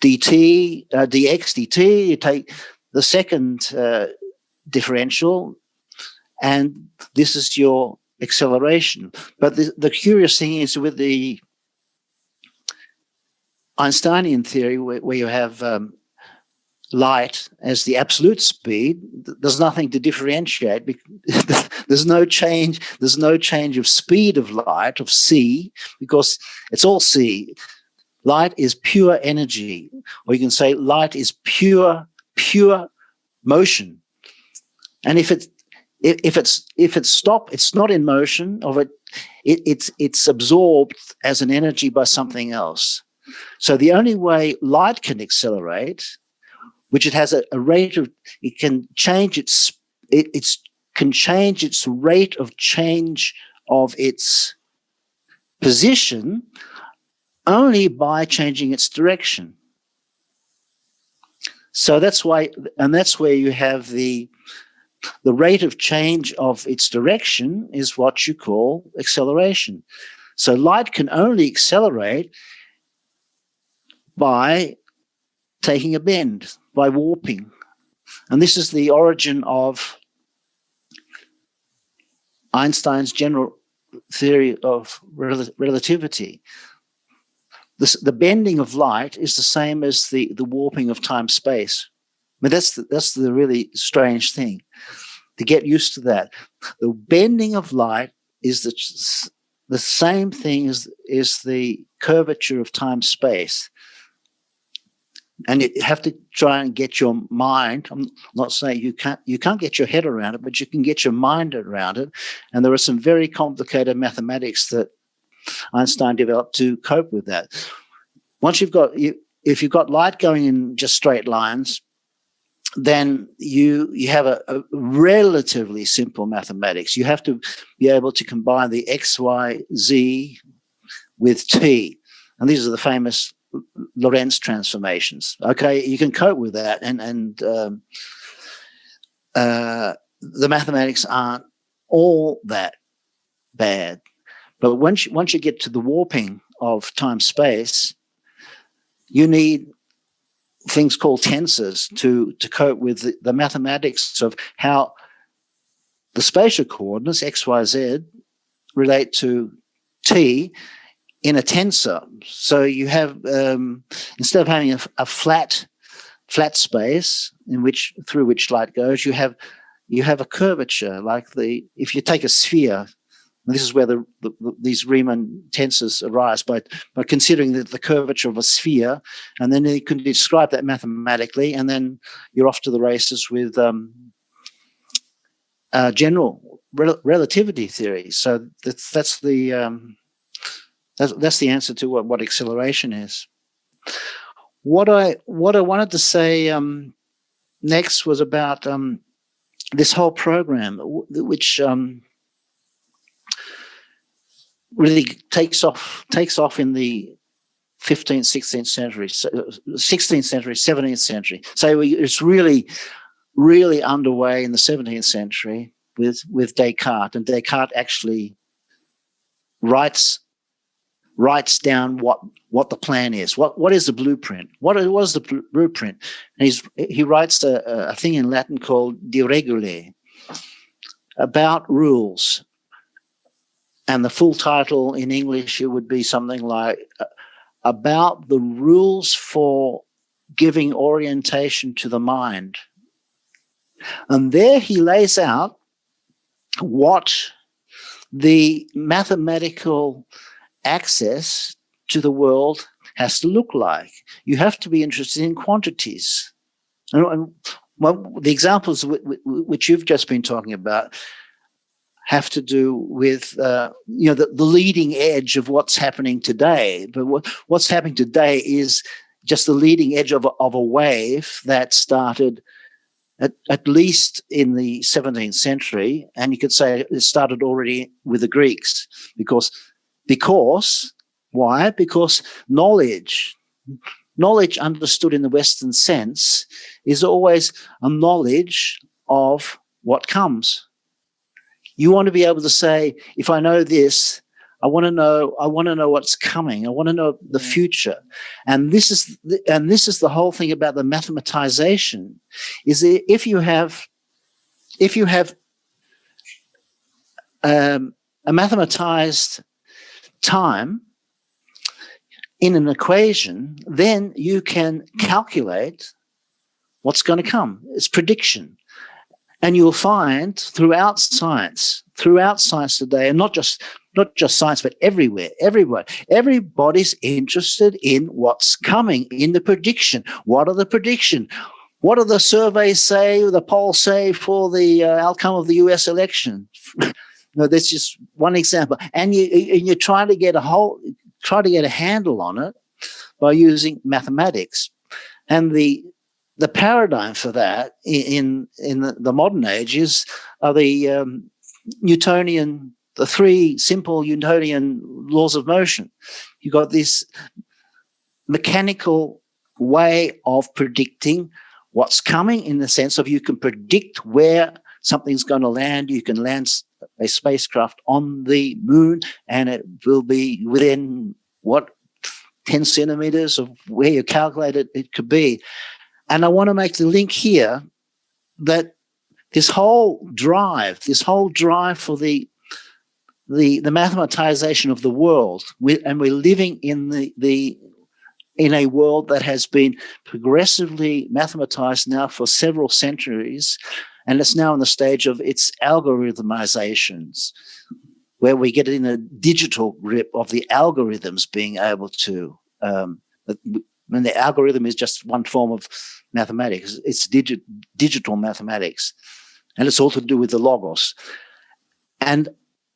dt, dx dt, you take the second differential, and this is your acceleration. But the curious thing is with the Einsteinian theory, where you have light as the absolute speed, there's nothing to differentiate. There's no change. There's no change of speed of light, of c, because it's all c. Light is pure energy, or you can say light is pure motion. And if it's stopped, it's not in motion, or it's absorbed as an energy by something else. So the only way light can accelerate, which it has a rate of, it can change its rate of change of its position only by changing its direction. So that's why, and that's where you have the rate of change of its direction is what you call acceleration. So light can only accelerate by taking a bend, by warping. And this is the origin of Einstein's general theory of relativity. The bending of light is the same as the warping of time-space. I mean, that's the really strange thing, to get used to that. The bending of light is the same thing as the curvature of time-space. And you have to try and get your mind, I'm not saying you can't get your head around it, but you can get your mind around it. And there are some very complicated mathematics that Einstein developed to cope with that. If you've got light going in just straight lines, then you have a relatively simple mathematics. You have to be able to combine the x, y, z with t. And these are the famous Lorentz transformations. Okay, you can cope with that, and the mathematics aren't all that bad. But once you get to the warping of time-space, you need things called tensors to cope with the mathematics of how the spatial coordinates, x, y, z, relate to t in a tensor. So you have, instead of having a flat space through which light goes, you have a curvature, like if you take a sphere. And this is where these Riemann tensors arise by considering the curvature of a sphere, and then you can describe that mathematically, and then you're off to the races with general relativity theory. So that's the answer to what acceleration is. What I wanted to say next was about this whole program, which really takes off in the 15th, 16th century, 16th century, 17th century. So it's really, really underway in the 17th century with Descartes, and Descartes actually writes down what the plan is. What is the blueprint? What is the blueprint? And he writes a thing in Latin called De Regule, about rules. And the full title in English, it would be something like about the rules for giving orientation to the mind. And there he lays out what the mathematical access to the world has to look like. You have to be interested in quantities. And the examples which you've just been talking about have to do with the leading edge of what's happening today. But what's happening today is just the leading edge of a wave that started at least in the 17th century, and you could say it started already with the Greeks. Because why? Because knowledge understood in the Western sense is always a knowledge of what comes. You want to be able to say, if I know this, I want to know what's coming. I want to know the future. And this is the whole thing about the mathematization, is that if you have a mathematized time in an equation, then you can calculate what's going to come. It's prediction. And you'll find throughout science today, and not just science, but everywhere, everybody's interested in what's coming, in the prediction. What are the prediction? What do the surveys say, the polls say for the outcome of the US election? That's just one example. And you're trying to get a handle on it by using mathematics. And the paradigm for that in the modern age are the Newtonian, the three simple Newtonian laws of motion. You've got this mechanical way of predicting what's coming, in the sense of you can predict where something's going to land. You can land a spacecraft on the moon and it will be within 10 centimeters of where you calculated it could be. And I want to make the link here that this whole drive for the mathematization of the world, and we're living in in a world that has been progressively mathematized now for several centuries, and it's now in the stage of its algorithmizations, where we get in a digital grip of the algorithms being able to. And the algorithm is just one form of mathematics. It's digital mathematics, and it's all to do with the logos. And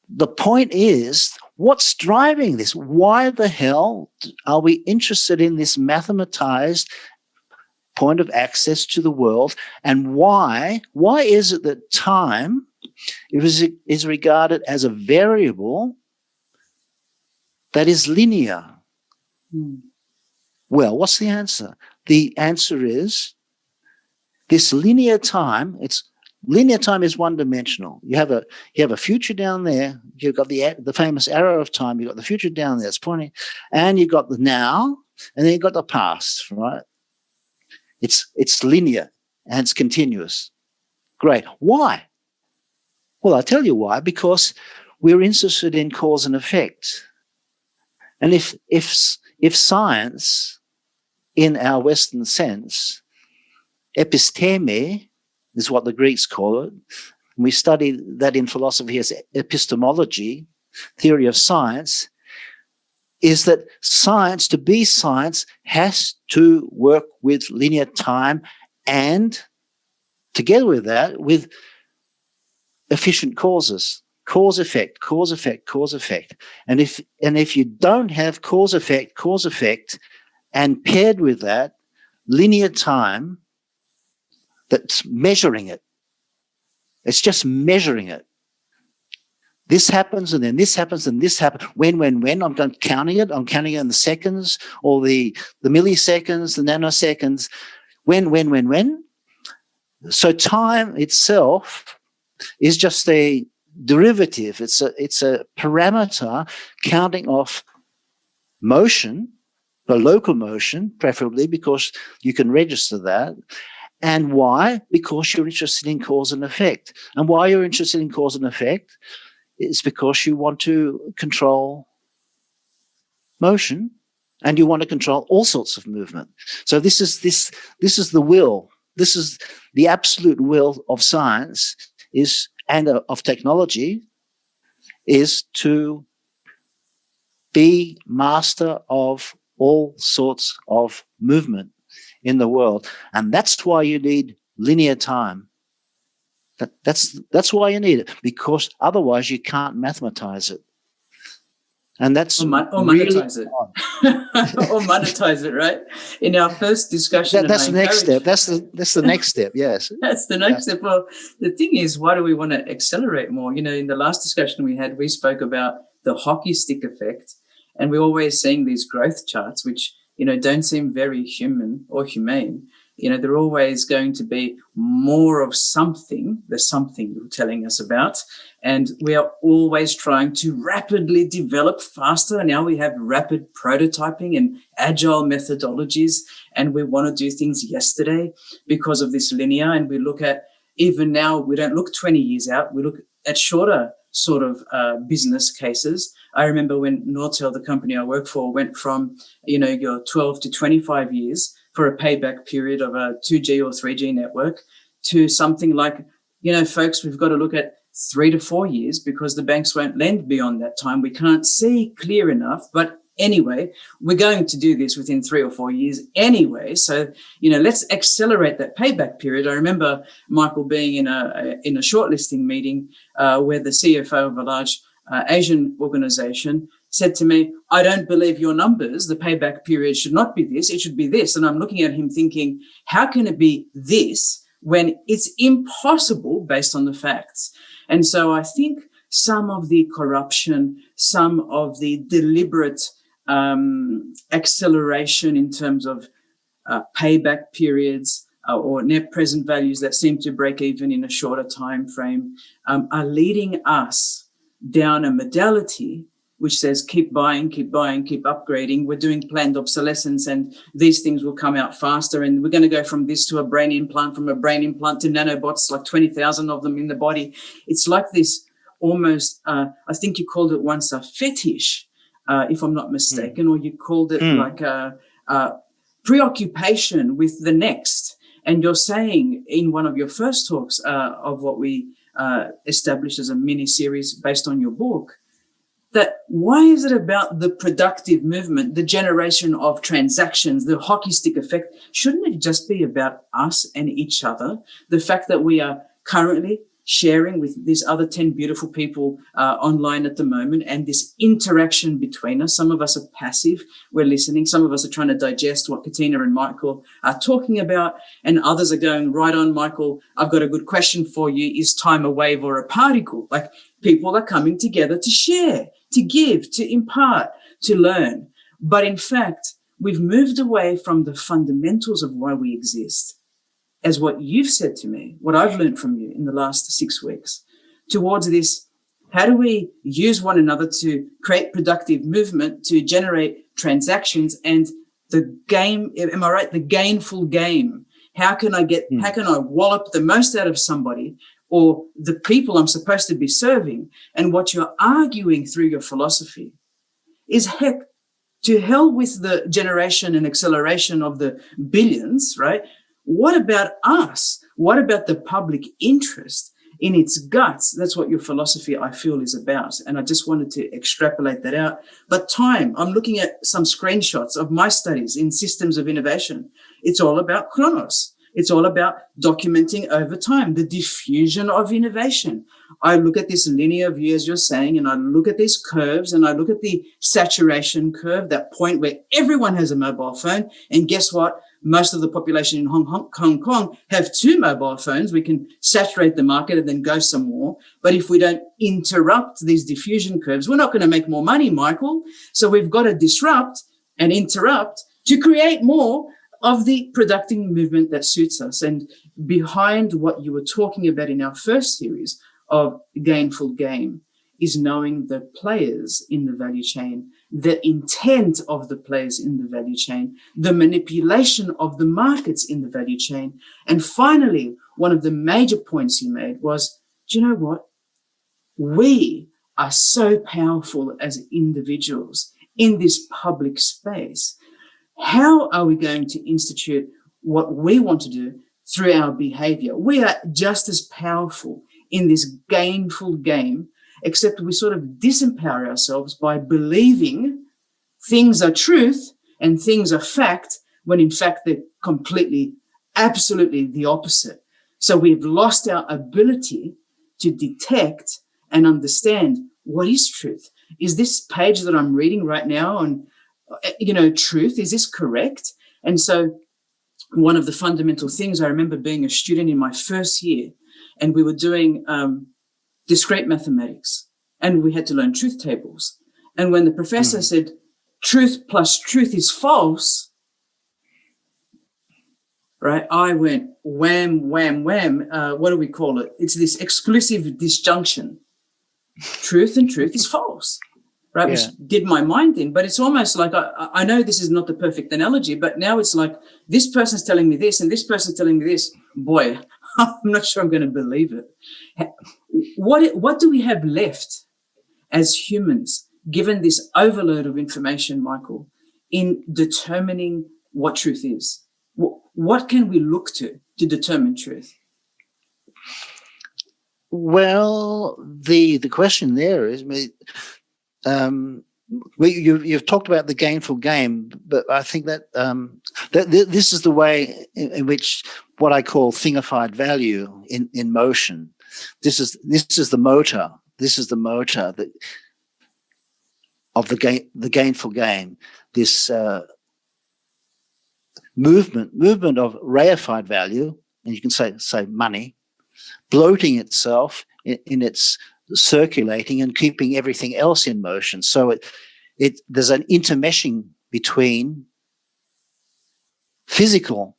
the point is, what's driving this? Why the hell are we interested in this mathematized point of access to the world? And why is it that time is regarded as a variable that is linear? Well, what's the answer? The answer is this linear time. Linear time is one-dimensional. You have a future down there. You've got the famous arrow of time. You've got the future down there. It's pointing, and you've got the now, and then you've got the past. Right? It's linear and it's continuous. Great. Why? Well, I'll tell you why. Because we're interested in cause and effect. And if science, in our Western sense, episteme is what the Greeks call it. We study that in philosophy as epistemology, theory of science, is that science, to be science, has to work with linear time and, together with that, with efficient causes. Cause, effect, cause, effect, cause, effect. And if you don't have cause, effect, and paired with that, linear time, that's measuring it. It's just measuring it. This happens, and then this happens, and this happens. When? I'm counting it. I'm counting it in the seconds, or the milliseconds, the nanoseconds. When? So time itself is just a derivative. It's a parameter counting off motion, the local motion, preferably, because you can register that. And why? Because you're interested in cause and effect. And why you're interested in cause and effect is because you want to control motion and you want to control all sorts of movement. So this is the will. This is the absolute will of science and of technology, is to be master of all sorts of movement in the world. And that's why you need linear time. That's why you need it, because otherwise you can't mathematize it. And that's or monetize it. Or monetize it, right? In our first discussion, that's the next step. That's the next step. Yes, that's the next step. Well, the thing is, why do we want to accelerate more? In the last discussion we had, we spoke about the hockey stick effect, and we're always seeing these growth charts, which don't seem very human or humane. They're always going to be more of something. There's something you're telling us about. And we are always trying to rapidly develop faster. Now we have rapid prototyping and agile methodologies, and we want to do things yesterday because of this linear. And we look at, even now, we don't look 20 years out. We look at shorter sort of business cases. I remember when Nortel, the company I work for, went from, your 12 to 25 years for a payback period of a 2G or 3G network to something like, folks, we've got to look at 3 to 4 years because the banks won't lend beyond that time. We can't see clear enough. But anyway, we're going to do this within 3 or 4 years anyway. So, let's accelerate that payback period. I remember Michael being in a shortlisting meeting where the CFO of a large Asian organization said to me, I don't believe your numbers. The payback period should not be this. It should be this. And I'm looking at him thinking, how can it be this when it's impossible based on the facts? And so I think some of the corruption, some of the deliberate acceleration in terms of payback periods or net present values that seem to break even in a shorter time frame are leading us down a modality which says keep buying, keep upgrading. We're doing planned obsolescence and these things will come out faster. And we're going to go from this to a brain implant, from a brain implant to nanobots, like 20,000 of them in the body. It's like this almost, I think you called it once a fetish, if I'm not mistaken, or you called it like a preoccupation with the next. And you're saying in one of your first talks of what we established as a mini series based on your book, that why is it about the productive movement, the generation of transactions, the hockey stick effect? Shouldn't it just be about us and each other? The fact that we are currently sharing with these other 10 beautiful people online at the moment, and this interaction between us. Some of us are passive, we're listening. Some of us are trying to digest what Katina and Michael are talking about, and others are going, right on, Michael, I've got a good question for you. Is time a wave or a particle? Like, people are coming together to share, to give, to impart, to learn. But in fact, we've moved away from the fundamentals of why we exist, as what you've said to me, what I've learned from you in the last 6 weeks, towards this, how do we use one another to create productive movement, to generate transactions, and the game, am I right? The gainful game. How can I wallop the most out of somebody or the people I'm supposed to be serving? And what you're arguing through your philosophy is, heck, to hell with the generation and acceleration of the billions, right? What about us? What about the public interest in its guts? That's what your philosophy, I feel, is about. And I just wanted to extrapolate that out. But time, I'm looking at some screenshots of my studies in systems of innovation. It's all about chronos. It's all about documenting over time, the diffusion of innovation. I look at this linear view, as you're saying, and I look at these curves, and I look at the saturation curve, that point where everyone has a mobile phone. And guess what? Most of the population in Hong Kong have 2 mobile phones. We can saturate the market and then go some more. But if we don't interrupt these diffusion curves, we're not going to make more money, Michael. So we've got to disrupt and interrupt to create more of the productive movement that suits us. And behind what you were talking about in our first series of Gainful Game is knowing the players in the value chain, the intent of the players in the value chain, the manipulation of the markets in the value chain. And finally, one of the major points you made was, do you know what? We are so powerful as individuals in this public space. How are we going to institute what we want to do through our behavior? We are just as powerful in this gainful game, except we sort of disempower ourselves by believing things are truth and things are fact, when in fact they're completely, absolutely the opposite. So we've lost our ability to detect and understand what is truth. Is this page that I'm reading right now on, truth? Is this correct? And so one of the fundamental things, I remember being a student in my first year, and we were doing discrete mathematics, and we had to learn truth tables. And when the professor said, truth plus truth is false, right, I went wham, wham, wham. What do we call it? It's this exclusive disjunction. Truth and truth is false, right? Yeah. Which did my mind in. But it's almost like, I know this is not the perfect analogy, but now it's like this person's telling me this and this person's telling me this. Boy, I'm not sure I'm going to believe it. What do we have left as humans, given this overload of information, Michael, in determining what truth is? What can we look to determine truth? Well, the question there is, you've talked about the gainful game, but I think that this is the way in which what I call thingified value in motion. This is the motor. This is the motor of the gainful game. This movement of reified value, and you can say money, bloating itself in its circulating and keeping everything else in motion. So there's an intermeshing between physical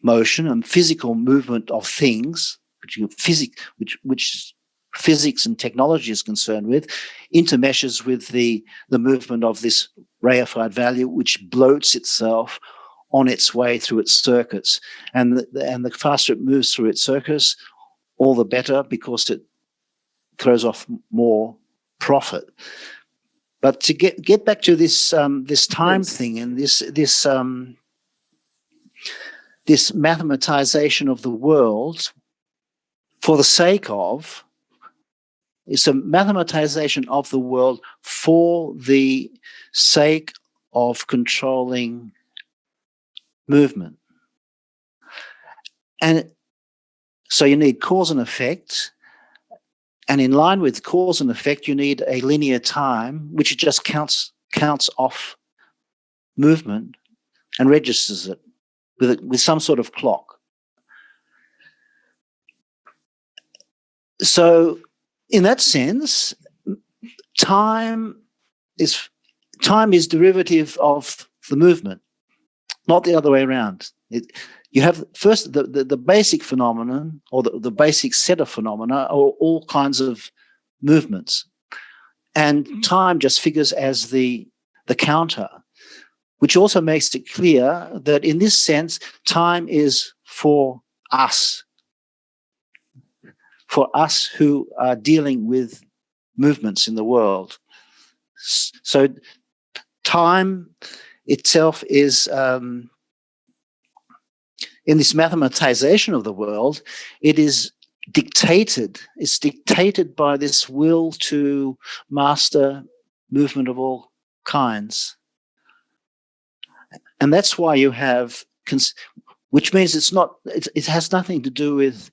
motion and physical movement of things, which physics and technology is concerned with, intermeshes with the movement of this reified value, which bloats itself on its way through its circuits. And the faster it moves through its circuits, all the better, because it throws off more profit. But to get back to this time thing and this mathematization of the world for the sake of, it's a mathematization of the world for the sake of controlling movement. And so you need cause and effect, And in line with cause and effect, you need a linear time, which just counts off movement and registers it with some sort of clock. So in that sense, time is derivative of the movement, not the other way around. You have first the basic phenomenon, or the basic set of phenomena, are all kinds of movements. And time just figures as the counter, which also makes it clear that in this sense, time is for us who are dealing with movements in the world. So time itself is, in this mathematization of the world, it is dictated. It's dictated by this will to master movement of all kinds. And that's why you have, which means it has nothing to do with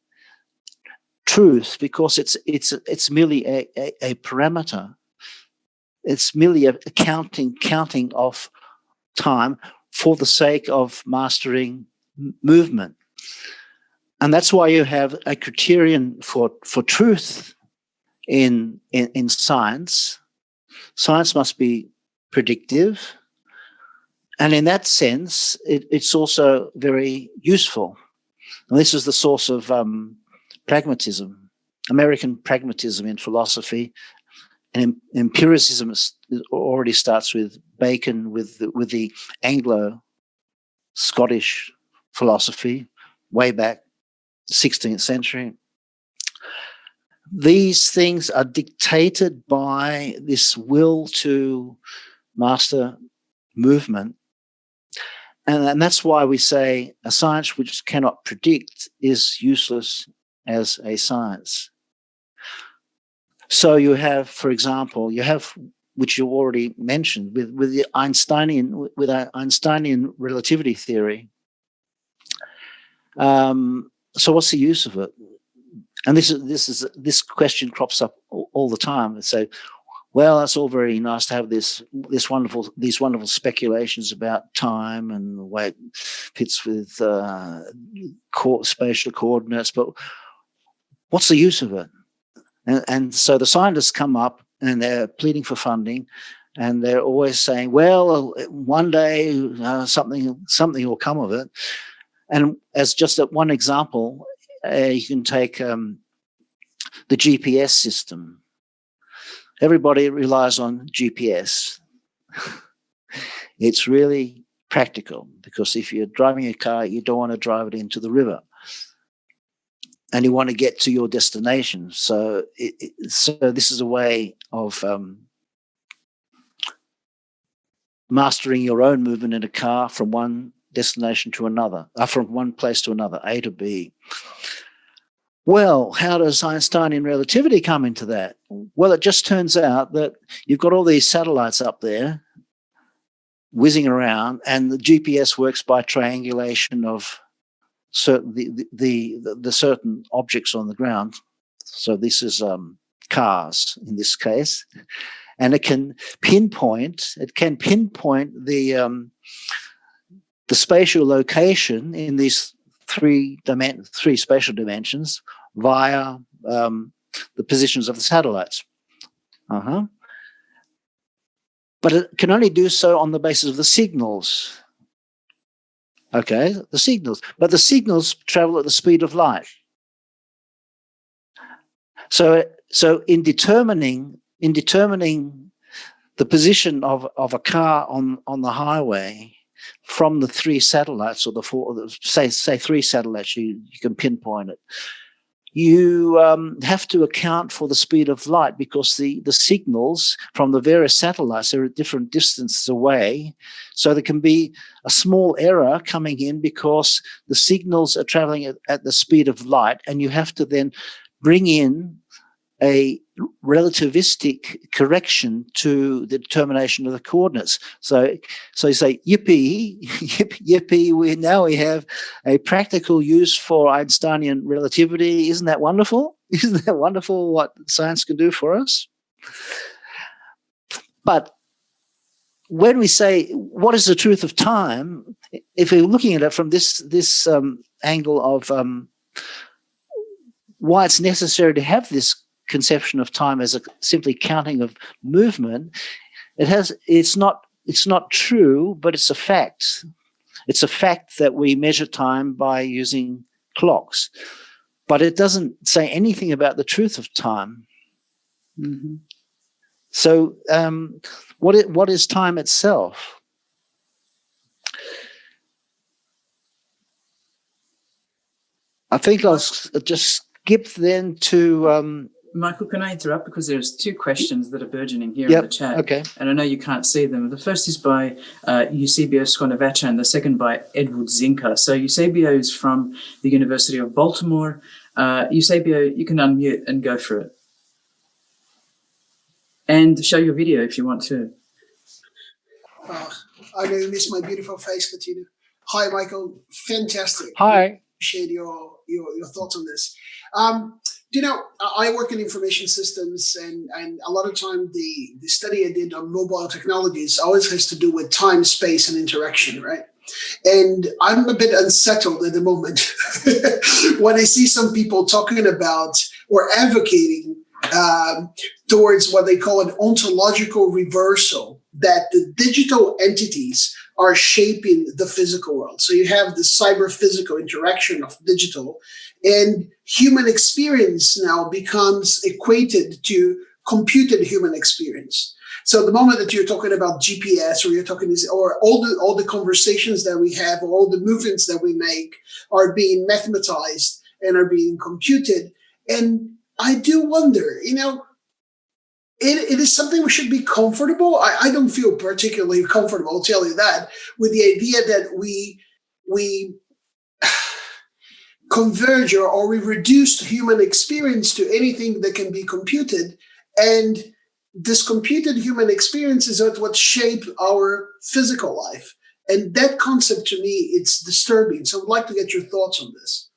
truth, because it's merely a parameter. It's merely a counting of time for the sake of mastering movement. And that's why you have a criterion for truth in science. Science must be predictive. And in that sense, it's also very useful. And this is the source of pragmatism, American pragmatism in philosophy. And empiricism already starts with Bacon, with the Anglo-Scottish philosophy way back 16th century. These things are dictated by this will to master movement. And that's why we say a science which cannot predict is useless as a science. So you have, for example, which you already mentioned, with the Einsteinian relativity theory. So what's the use of it? And this question crops up all the time. And say, well, that's all very nice to have these wonderful speculations about time and the way it fits with spatial coordinates, but what's the use of it? And so the scientists come up and they're pleading for funding, and they're always saying, well, one day something will come of it. And as just one example, you can take the GPS system. Everybody relies on GPS. It's really practical, because if you're driving a car, you don't want to drive it into the river, and you want to get to your destination. So this is a way of mastering your own movement in a car from one destination to another, from one place to another, A to B. Well, how does Einsteinian relativity come into that? Well, it just turns out that you've got all these satellites up there whizzing around, and the GPS works by triangulation of certain the certain objects on the ground. So this is cars in this case, and it can pinpoint the spatial location in these three spatial dimensions via the positions of the satellites. But it can only do so on the basis of the signals. Okay, the signals. But the signals travel at the speed of light. So in determining the position of a car on the highway from the three satellites, or the four, say three satellites, you can pinpoint it. You have to account for the speed of light, because the signals from the various satellites are at different distances away. So there can be a small error coming in because the signals are traveling at the speed of light, and you have to then bring in a relativistic correction to the determination of the coordinates. So you say, yippee, yippee, we have a practical use for Einsteinian relativity. Isn't that wonderful? Isn't that wonderful what science can do for us? But when we say, what is the truth of time? If we're looking at it from this angle of why it's necessary to have this conception of time as a simply counting of movement, it's not true, but it's a fact. It's a fact that we measure time by using clocks, but it doesn't say anything about the truth of time. Mm-hmm. So what is time itself? I think I'll just skip then to... Michael, can I interrupt? Because there's two questions that are burgeoning here Yep, in the chat. okay. And I know you can't see them. The first is by Eusebio Sconavacha and the second by Edward Zinka. So Eusebio is from the University of Baltimore. Eusebio, you can unmute and go for it. And show your video if you want to. I know you miss my beautiful face, Katina. Hi, Michael. Fantastic. Hi. Appreciate your thoughts on this. I work in information systems, and a lot of time the study I did on mobile technologies always has to do with time, space, and interaction, right? And I'm a bit unsettled at the moment when I see some people talking about or advocating towards what they call an ontological reversal, that the digital entities are shaping the physical world. So you have the cyber-physical interaction of digital, and human experience now becomes equated to computed human experience. So the moment that you're talking about GPS, or you're talking, or all the conversations that we have, or all the movements that we make are being mathematized and are being computed. And I do wonder, it is something we should be comfortable. I don't feel particularly comfortable, I'll tell you that, with the idea that we converge or we reduce human experience to anything that can be computed. And this computed human experience is what shape our physical life. And that concept, to me, it's disturbing. So I'd like to get your thoughts on this.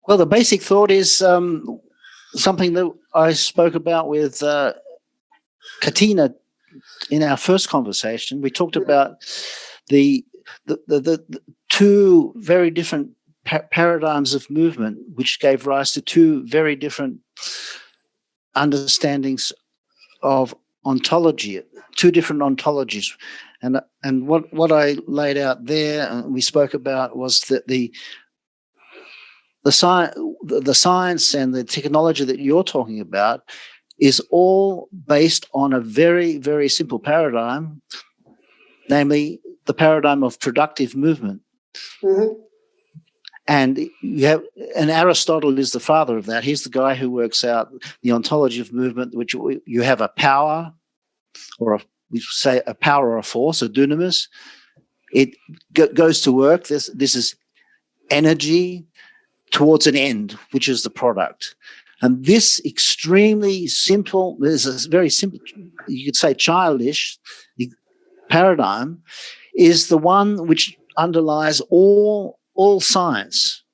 Well, the basic thought is something that I spoke about with Katina in our first conversation. We talked about the two very different paradigms of movement, which gave rise to two very different understandings of ontology, two different ontologies. And what I laid out there and we spoke about was that the science and the technology that you're talking about is all based on a very, very simple paradigm, namely the paradigm of productive movement. Mm-hmm. And Aristotle is the father of that. He's the guy who works out the ontology of movement, which you have a power, or we say a power or a force, a dunamis. It goes to work. This is energy towards an end, which is the product. And this extremely simple, there's a very simple, you could say childish paradigm, is the one which underlies all science.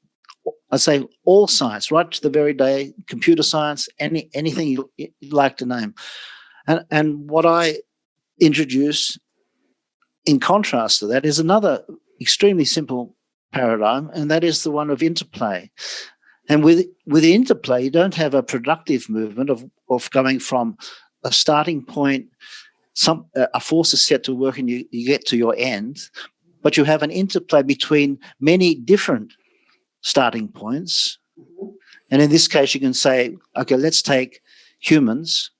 I say all science, right to the very day, computer science, anything you'd like to name. And what I introduce in contrast to that is another extremely simple paradigm, and that is the one of interplay. And with interplay, you don't have a productive movement of going from a starting point, a force is set to work and you get to your end, but you have an interplay between many different starting points. And in this case, you can say, okay, let's take humans.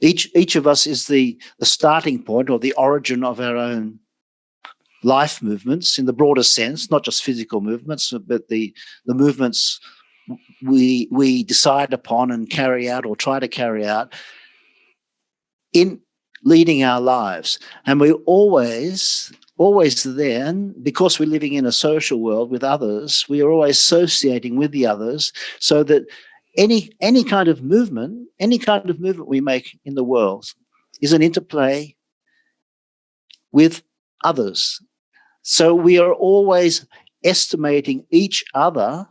Each of us is the starting point or the origin of our own life movements in the broader sense, not just physical movements, but the movements we decide upon and carry out or try to carry out in leading our lives. And we always then, because we're living in a social world with others, we are always associating with the others, so that any kind of movement we make in the world is an interplay with others. So we are always estimating each other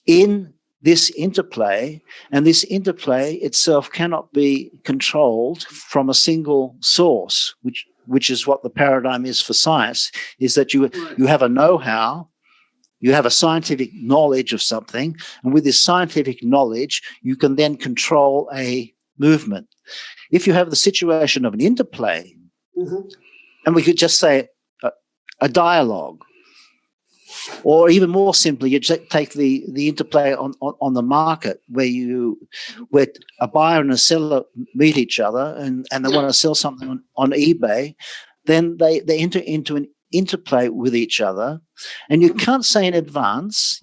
in this interplay, and this interplay itself cannot be controlled from a single source, which is what the paradigm is for science, is that you have a know-how, you have a scientific knowledge of something, and with this scientific knowledge, you can then control a movement. If you have the situation of an interplay, and we could just say a dialogue, or even more simply, you take the interplay on the market where a buyer and a seller meet each other and they want to sell something on eBay, then they enter into an interplay with each other, and you can't say in advance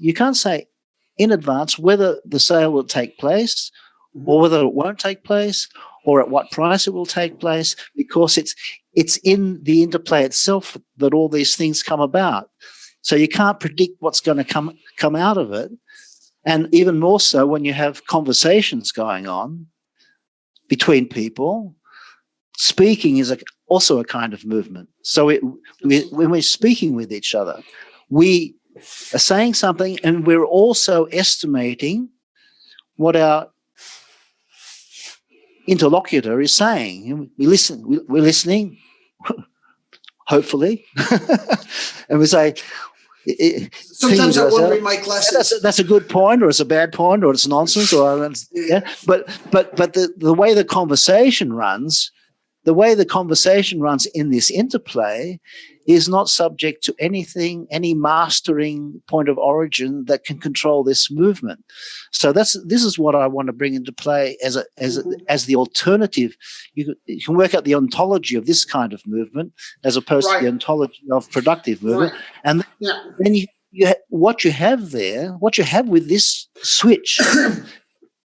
whether the sale will take place or whether it won't take place or at what price it will take place, because it's in the interplay itself that all these things come about. So you can't predict what's going to come out of it. And even more so when you have conversations going on between people. Speaking is also a kind of movement. So when we're speaking with each other, we are saying something, and we're also estimating what our interlocutor is saying. We're listening, hopefully, and we say, sometimes I wonder in my classes. That's a good point, or it's a bad point, or it's nonsense, or yeah. But the way the conversation runs in this interplay is not subject to any mastering point of origin that can control this movement. So this is what I want to bring into play as the alternative. You can work out the ontology of this kind of movement as opposed to the ontology of productive movement, and then what you have with this switch,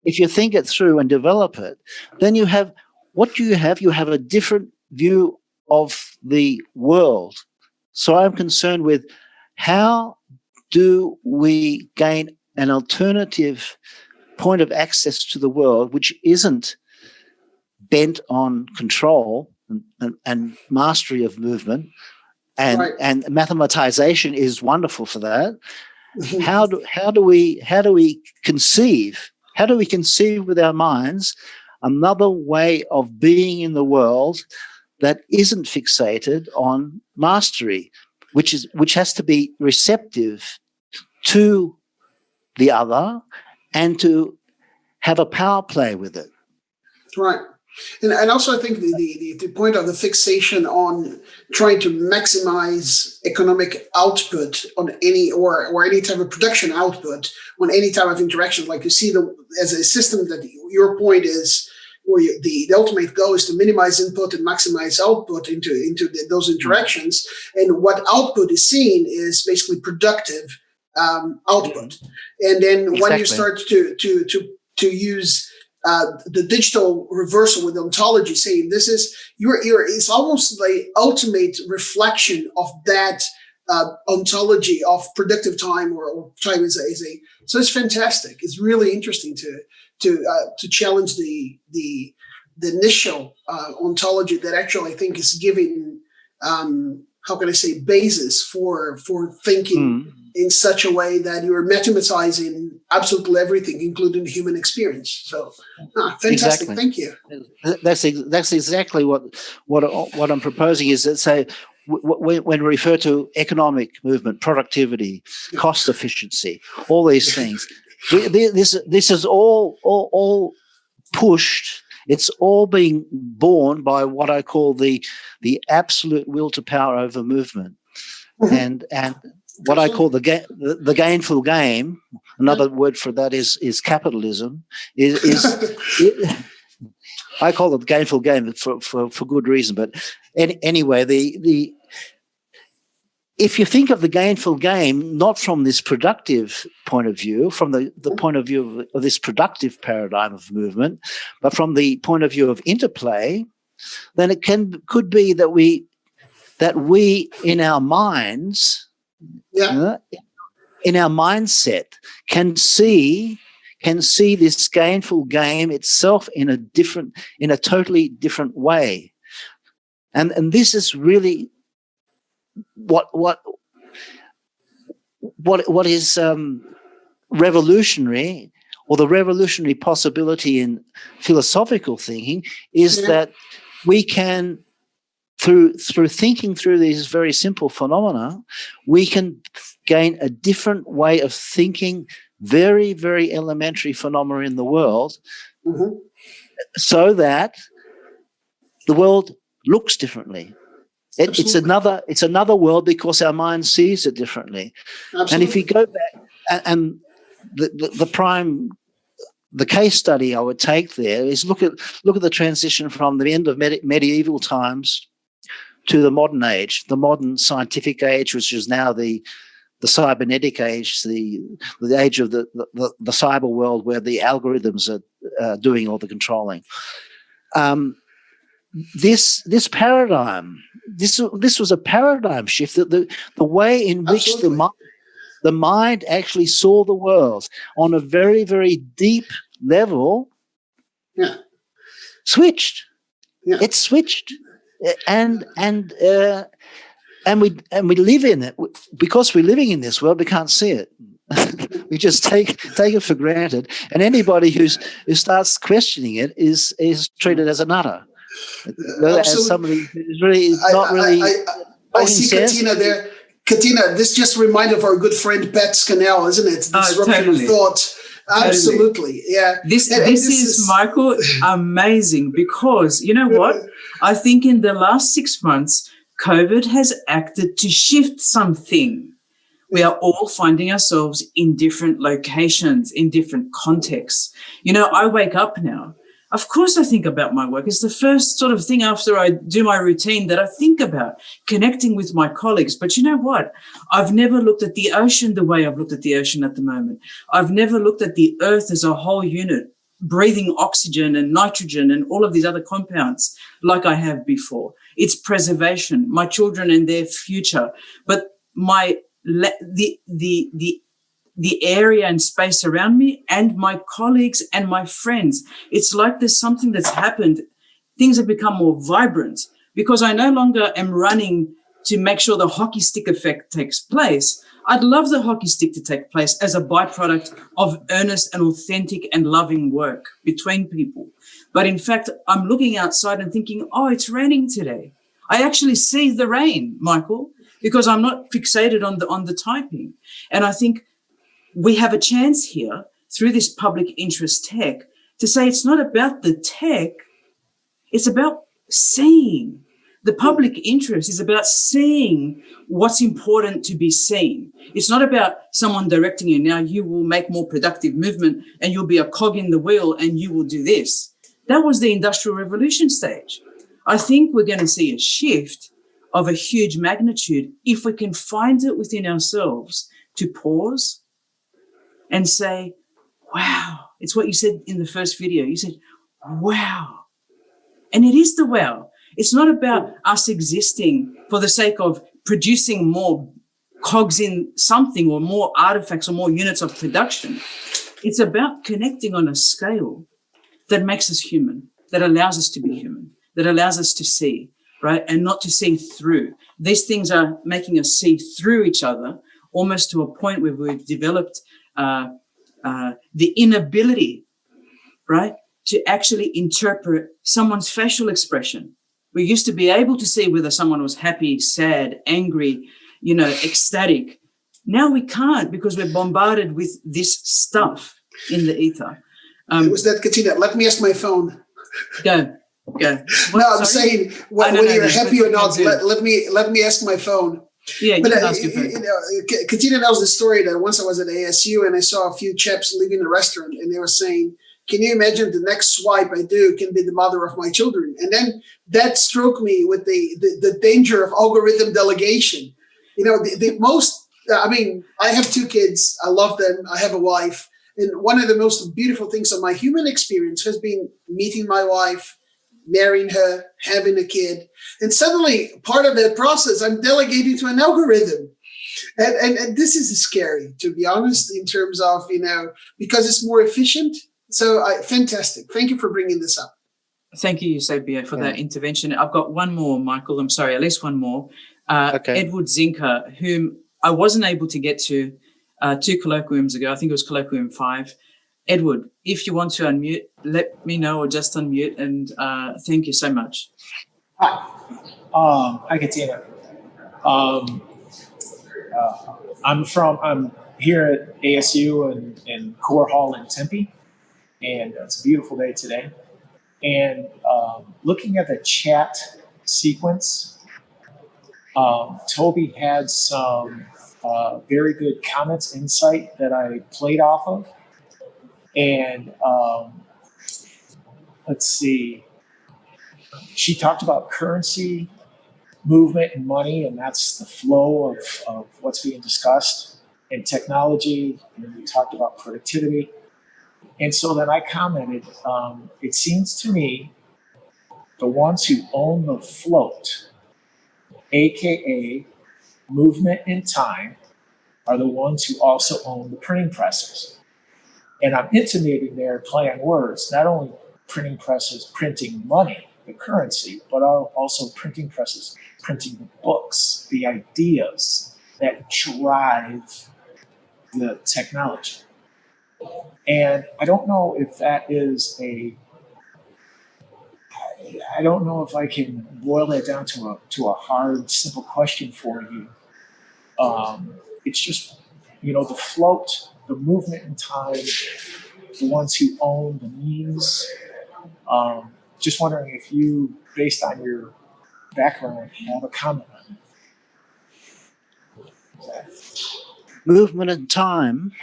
if you think it through and develop it, then you have. What do you have? You have a different view of the world. So I'm concerned with how do we gain an alternative point of access to the world, which isn't bent on control and mastery of movement, and mathematization is wonderful for that. How do we conceive with our minds another way of being in the world that isn't fixated on mastery, which has to be receptive to the other and to have a power play with it. Right. And also I think the point of the fixation on trying to maximize economic output on any or any type of production output on any type of interaction, like you see as a system that your point is, where the ultimate goal is to minimize input and maximize output into those interactions. And what output is seen is basically productive output. And then when you start to use the digital reversal with ontology, saying this is it's almost the ultimate reflection of that ontology of productive time or time is a. So it's fantastic. It's really interesting to challenge the initial ontology that actually I think is giving how can I say basis for thinking in such a way that you're mathematizing absolutely everything, including the human experience. So fantastic. Exactly. Thank you. That's exactly what I'm proposing, is that, say, when we refer to economic movement, productivity, cost efficiency, all these things, this is all pushed. It's all being borne by what I call the absolute will to power over movement, and what I call the gainful game. Another word for that is capitalism. I call it the gainful game for good reason. But anyway, if you think of the gainful game not from this productive point of view, from the point of view of this productive paradigm of movement, but from the point of view of interplay, then it could be that we in our minds, in our mindset, can see this gainful game itself in a totally different way, and this is really what revolutionary, or the revolutionary possibility in philosophical thinking, is that we can, through thinking through these very simple phenomena, we can gain a different way of thinking very, very elementary phenomena in the world, so that the world looks differently. It's another world because our mind sees it differently. Absolutely. And if you go back and the case study I would take there is look at the transition from the end of medieval times to the modern age, the modern scientific age, which is now the cybernetic age, the age of the cyber world, where the algorithms are doing all the controlling. This paradigm, this was a paradigm shift, that the way in which the mind actually saw the world on a very, very deep level switched. Yeah. It switched, and we live in it. Because we're living in this world, we can't see it. We just take it for granted, and anybody who starts questioning it is treated as a nutter. As somebody who's really not really. I see Katina there. Katina, this just reminded of our good friend Pat Scannell, isn't it? Disruption of thought. Absolutely, yeah. This is Michael, amazing, because you know what? I think in the last 6 months, COVID has acted to shift something. We are all finding ourselves in different locations, in different contexts. You know, I wake up now. Of course I think about my work. It's the first sort of thing after I do my routine that I think about, connecting with my colleagues. But you know what? I've never looked at the ocean the way I've looked at the ocean at the moment. I've never looked at the earth as a whole unit, breathing oxygen and nitrogen and all of these other compounds like I have before. It's preservation, my children and their future. But the area and space around me and my colleagues and my friends. It's like there's something that's happened. Things have become more vibrant because I no longer am running to make sure the hockey stick effect takes place. I'd love the hockey stick to take place as a byproduct of earnest and authentic and loving work between people. But in fact, I'm looking outside and thinking, oh, it's raining today. I actually see the rain, Michael, because I'm not fixated on the typing. And I think we have a chance here through this public interest tech to say it's not about the tech, it's about seeing. The public interest is about seeing what's important to be seen. It's not about someone directing you. Now you will make more productive movement and you'll be a cog in the wheel and you will do this. That was the Industrial Revolution stage. I think we're going to see a shift of a huge magnitude if we can find it within ourselves to pause and say, wow. It's what you said in the first video. You said, wow. And it is the wow. It's not about us existing for the sake of producing more cogs in something or more artifacts or more units of production. It's about connecting on a scale that makes us human, that allows us to be human, that allows us to see, right? And not to see through. These things are making us see through each other, almost to a point where we've developed the inability, right, to actually interpret someone's facial expression. We used to be able to see whether someone was happy, sad, angry, ecstatic. Now we can't because we're bombarded with this stuff in the ether. Was that Katina? Let me ask my phone. Go. I'm saying whether you're happy or not. Let me ask my phone. Yeah, but Katina knows the story that once I was at ASU and I saw a few chaps leaving the restaurant and they were saying, can you imagine the next swipe I do can be the mother of my children? And then that struck me with the danger of algorithm delegation. I have 2 kids. I love them. I have a wife. And one of the most beautiful things of my human experience has been meeting my wife, marrying her, having a kid. And suddenly part of that process, I'm delegating to an algorithm. And this is scary, to be honest, in terms of, because it's more efficient. So fantastic. Thank you for bringing this up. Thank you, Eusebio, for that intervention. I've got one more, Michael. I'm sorry, at least one more. Okay. Edward Zinker, whom I wasn't able to get to 2 colloquiums ago. I think it was colloquium 5. Edward, if you want to unmute, let me know or just unmute, and thank you so much. Hi. Hi, Katina. I'm here at ASU in Core Hall in Tempe, and it's a beautiful day today. And looking at the chat sequence, Toby had some very good comments, insight that I played off of. And let's see, she talked about currency movement and money, and that's the flow of what's being discussed, and technology, and we talked about productivity. And so then I commented, it seems to me the ones who own the float, aka movement in time, are the ones who also own the printing presses. And I'm intimating there, play on words, not only printing presses printing money, the currency, but also printing presses printing the books, the ideas that drive the technology. And I don't know if that is I don't know if I can boil that down to a hard, simple question for you. It's just, the float, the movement in time, the ones who own the means. Just wondering if you, based on your background, have a comment on that. Movement and time.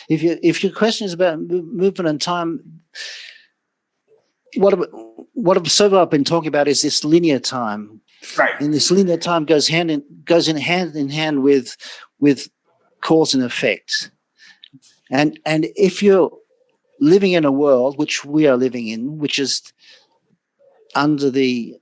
If your question is about movement and time, what I've been talking about is this linear time. Right. And this linear time goes hand in hand with cause and effect. And if you're living in a world which we are living in, which is under the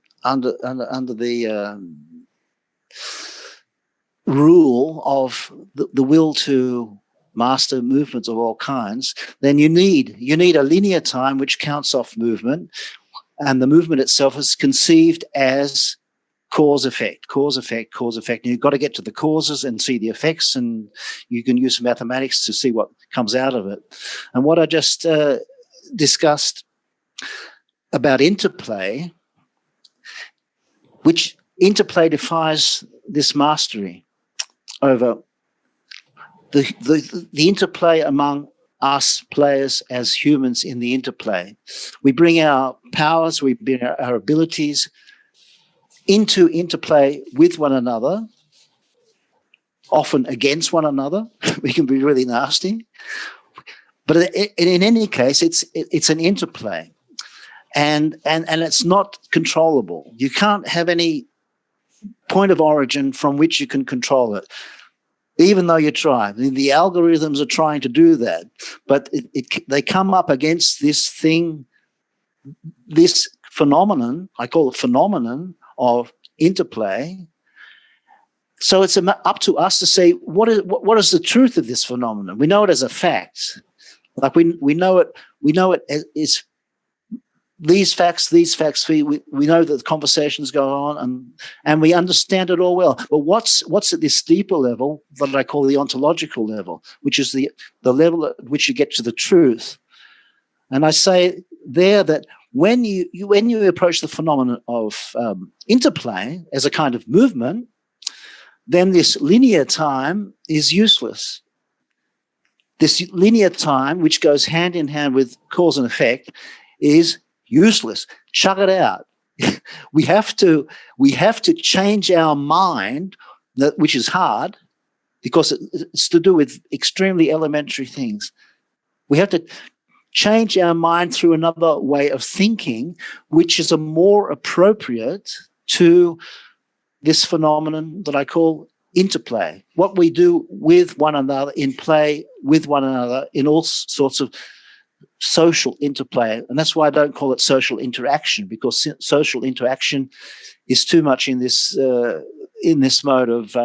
rule of the will to master movements of all kinds, then you need a linear time which counts off movement, and the movement itself is conceived as cause effect. And you've got to get to the causes and see the effects, and you can use mathematics to see what comes out of it. And what I just discussed about interplay, which interplay defies this mastery over the interplay among us players as humans in the interplay. We bring our powers, we bring our abilities into interplay with one another, often against one another. We can be really nasty. But in any case, it's an interplay. And it's not controllable. You can't have any point of origin from which you can control it, even though you try. I mean, the algorithms are trying to do that, but they come up against this thing, this phenomenon, I call it phenomenon of interplay. So it's up to us to say, what is the truth of this phenomenon? We know it as a fact. Like we know it is these facts, we know that the conversations go on and we understand it all well. But what's at this deeper level that I call the ontological level, which is the level at which you get to the truth. And I say there that when you approach the phenomenon of interplay as a kind of movement, then this linear time is useless. This linear time, which goes hand in hand with cause and effect, is useless. Chuck it out. We have to change our mind, which is hard because it's to do with extremely elementary things. We have to change our mind through another way of thinking, which is a more appropriate to this phenomenon that I call interplay. What we do with one another, in play with one another, in all sorts of social interplay. And that's why I don't call it social interaction, because social interaction is too much in this mode of,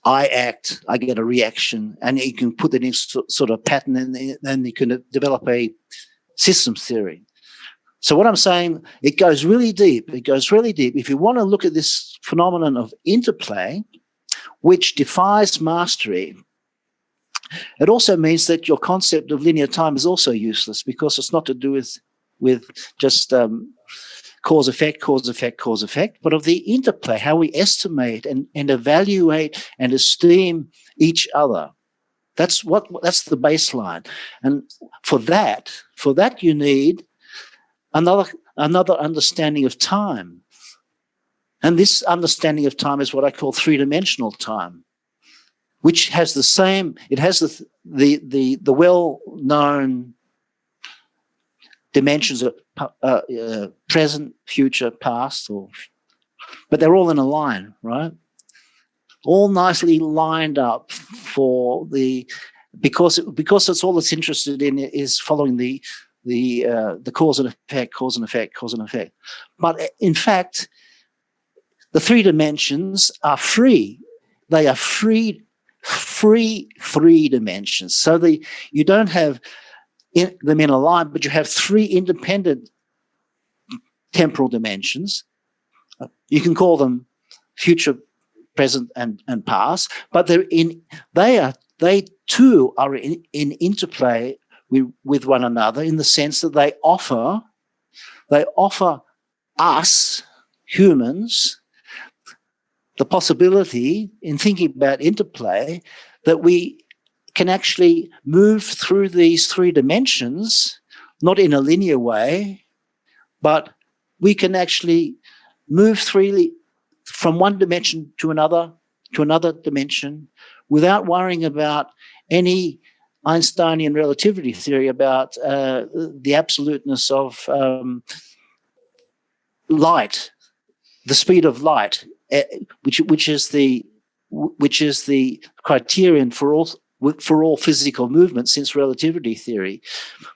I act, I get a reaction, and you can put that in sort of pattern, and then you can develop a systems theory. So what I'm saying, it goes really deep. If you want to look at this phenomenon of interplay, which defies mastery, it also means that your concept of linear time is also useless, because it's not to do with just cause effect, cause effect, cause effect, but of the interplay, how we estimate and evaluate and esteem each other. That's the baseline. And for that you need another understanding of time. And this understanding of time is what I call three-dimensional time, which has the well-known dimensions of present, future, past, but they're all in a line, right? All nicely lined up because it's all it's interested in is following the cause and effect, cause and effect, cause and effect. But in fact, the three dimensions are free. They are free three dimensions. So you don't have them in a line, but you have three independent temporal dimensions. You can call them future, present, and past, but they too are in interplay with one another, in the sense that they offer us humans the possibility, in thinking about interplay, that we can actually move through these three dimensions, not in a linear way, but we can actually move freely from one dimension to another dimension, without worrying about any Einsteinian relativity theory about the absoluteness of light, the speed of light, which is the criterion for all physical movement since relativity theory.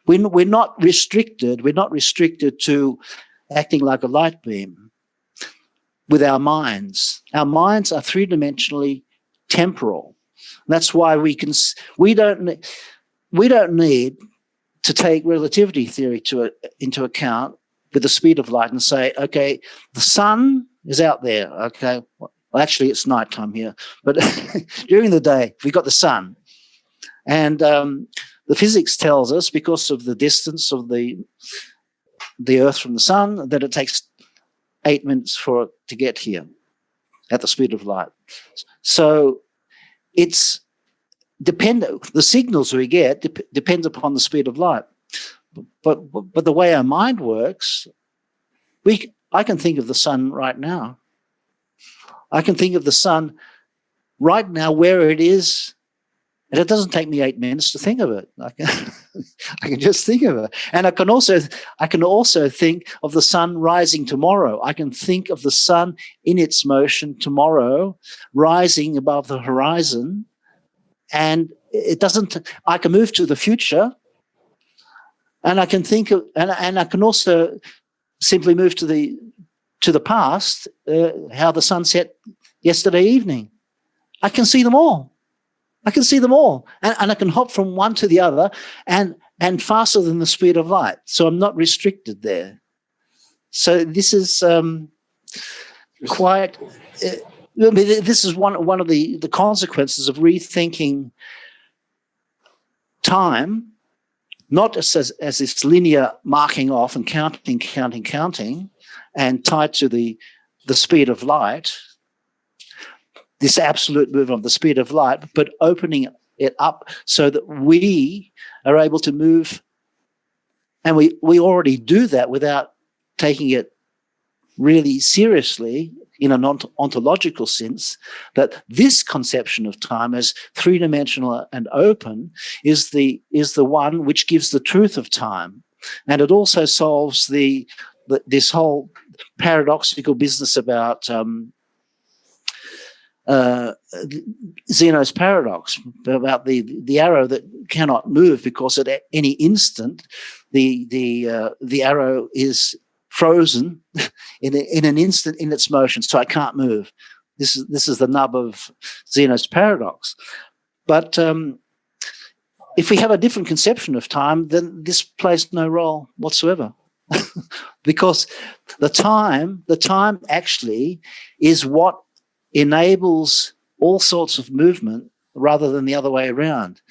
We're not restricted to acting like a light beam with our minds. Our minds are three-dimensionally temporal. That's why we don't need to take relativity theory into account with the speed of light and say, okay, the sun is out there. Okay, well, actually it's nighttime here, but during the day we've got the sun, and the physics tells us, because of the distance of the Earth from the sun, that it takes 8 minutes for it to get here at the speed of light. So it's dependent. The signals we get depends upon the speed of light. But the way our mind works, I can think of the sun right now. I can think of the sun right now where it is, and it doesn't take me 8 minutes to think of it. I can just think of it. And I can also think of the sun rising tomorrow. I can think of the sun in its motion tomorrow, rising above the horizon. And I can move to the future, and I can think of, and I can also simply move to the past, how the sun set yesterday evening. I can see them all. And I can hop from one to the other and faster than the speed of light. So I'm not restricted there. So this is quite, this is one of the consequences of rethinking time, not as this linear marking off and counting, and tied to the speed of light, this absolute movement of the speed of light, but opening it up so that we are able to move. And we already do that without taking it really seriously in an ontological sense, that this conception of time as three-dimensional and open is the one which gives the truth of time. And it also solves this whole paradoxical business about Zeno's paradox, about the arrow that cannot move because at any instant the arrow is frozen in an instant in its motion, so I can't move. This is the nub of Zeno's paradox. But if we have a different conception of time, then this plays no role whatsoever, because the time actually is what enables all sorts of movement rather than the other way around.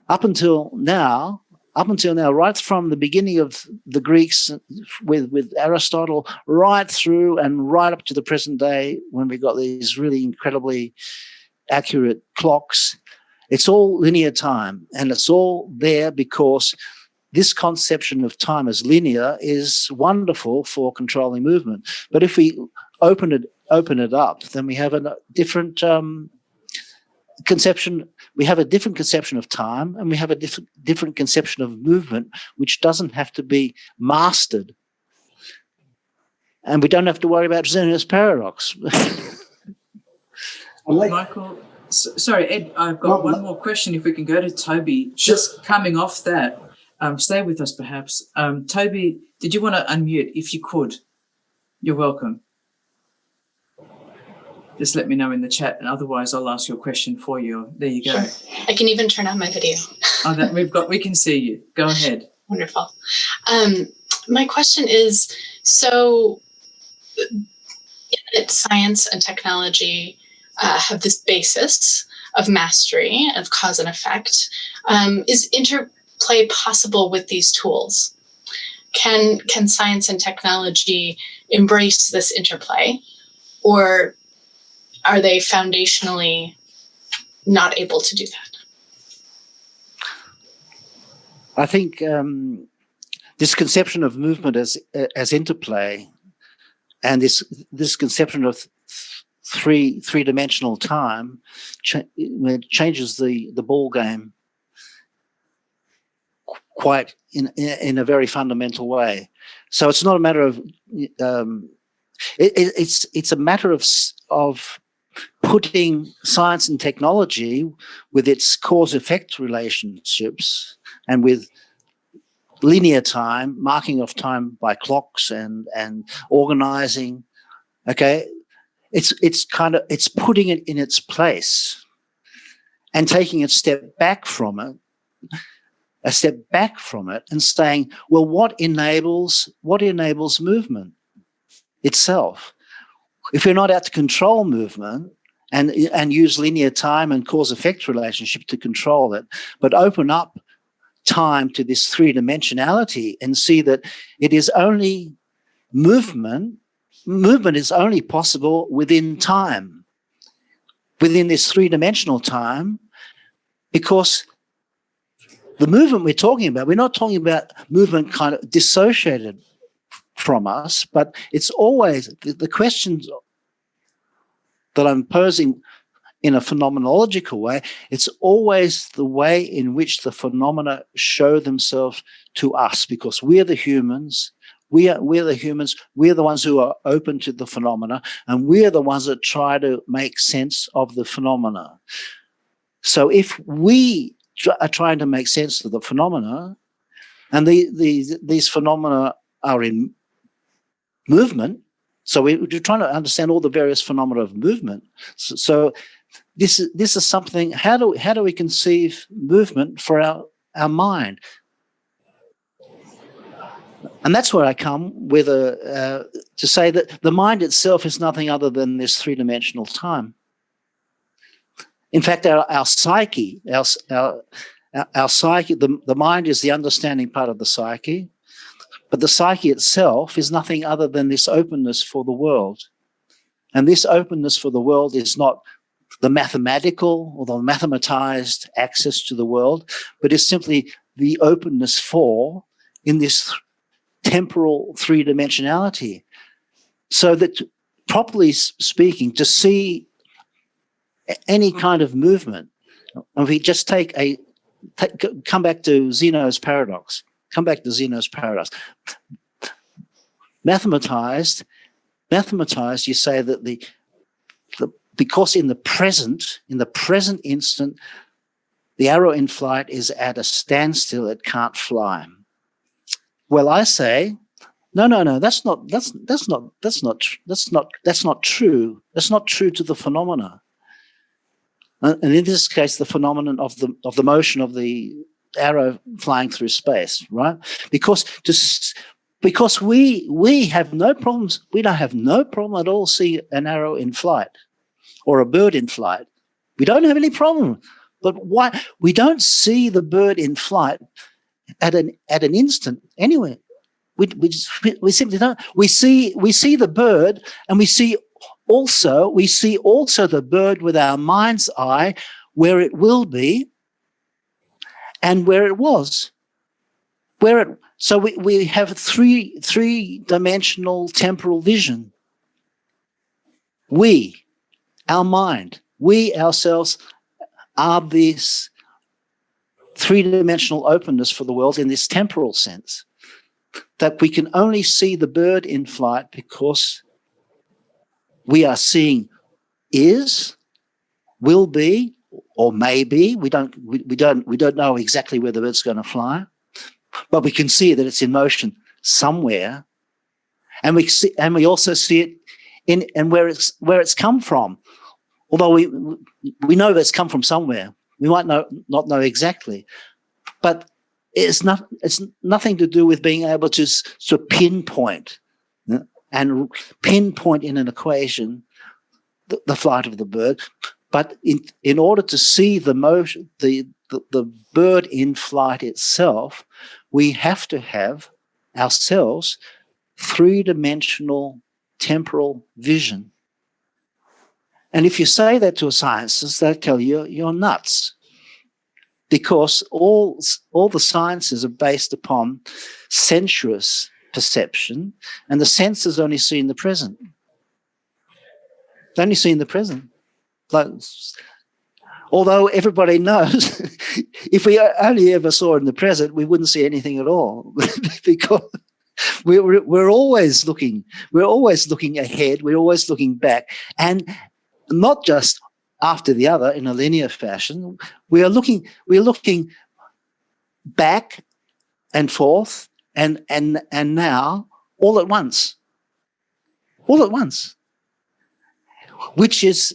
Up until now, right from the beginning of the Greeks with Aristotle, right through and right up to the present day when we got these really incredibly accurate clocks, it's all linear time, and it's all there because this conception of time as linear is wonderful for controlling movement. But if we open it up, then we have a different conception. We have a different conception of time, and we have a different conception of movement, which doesn't have to be mastered. And we don't have to worry about Zeno's paradox. Michael, sorry, Ed, I've got one more question. If we can go to Toby, just coming off that, stay with us perhaps. Toby, did you want to unmute? If you could, you're welcome. Just let me know in the chat, and otherwise I'll ask your question for you. There you go. Sure. I can even turn on my video. We can see you. Go ahead. Wonderful. My question is, so science and technology have this basis of mastery, of cause and effect. Is interplay possible with these tools? Can science and technology embrace this interplay, or are they foundationally not able to do that? I think this conception of movement as interplay, and this conception of three-dimensional time changes the ball game quite in a very fundamental way. So it's not a matter of it's a matter of putting science and technology with its cause-effect relationships and with linear time, marking of time by clocks and organizing. Okay, it's putting it in its place and taking a step back from it and saying, well, what enables movement itself? If we're not out to control movement and use linear time and cause-effect relationship to control it, but open up time to this three-dimensionality and see that it is only movement is only possible within time, within this three-dimensional time, because the movement we're talking about, we're not talking about movement kind of dissociated from us, but it's always the questions that I'm posing in a phenomenological way. It's always the way in which the phenomena show themselves to us, because we're the humans. We're the humans. We're the ones who are open to the phenomena, and we're the ones that try to make sense of the phenomena. So if we are trying to make sense of the phenomena, and these phenomena are in movement, so we're trying to understand all the various phenomena of movement. So this is something. How do we conceive movement for our mind? And that's where I come with to say that the mind itself is nothing other than this three-dimensional time. In fact, our psyche, our psyche, the mind is the understanding part of the psyche, but the psyche itself is nothing other than this openness for the world. And this openness for the world is not the mathematical or the mathematized access to the world, but is simply the openness for in this temporal three-dimensionality. So that, properly speaking, to see any kind of movement, and we just come back to Zeno's paradox. Mathematized, you say that because in the present instant, the arrow in flight is at a standstill; it can't fly. Well, I say, no. That's not true. That's not true to the phenomena. And in this case, the phenomenon of the motion of the arrow flying through space, right? Because we have no problems. We don't have no problem at all seeing an arrow in flight or a bird in flight. We don't have any problem. But why we don't see the bird in flight at an instant anywhere? We simply don't. We see the bird, and we see also the bird with our mind's eye, where it will be and where it was. So we have three-dimensional temporal vision. Our mind, we ourselves are this three-dimensional openness for the world in this temporal sense, that we can only see the bird in flight because we are seeing is, will be, or may be. We don't know exactly where the bird's going to fly, but we can see that it's in motion somewhere, and we also see it in where it's come from. Although we know that it's come from somewhere, we might not know exactly, but it's nothing to do with being able to sort of pinpoint and pinpoint in an equation the flight of the bird. But in order to see the motion, the bird in flight itself, we have to have ourselves three-dimensional temporal vision. And if you say that to a scientist, they'll tell you you're nuts, because all the sciences are based upon sensuous perception, and the senses only see in the present. They only see in the present. Like, although everybody knows, if we only ever saw in the present, we wouldn't see anything at all, because we're always looking ahead, we're always looking back, and not just after the other in a linear fashion. We are looking back and forth and now all at once, which is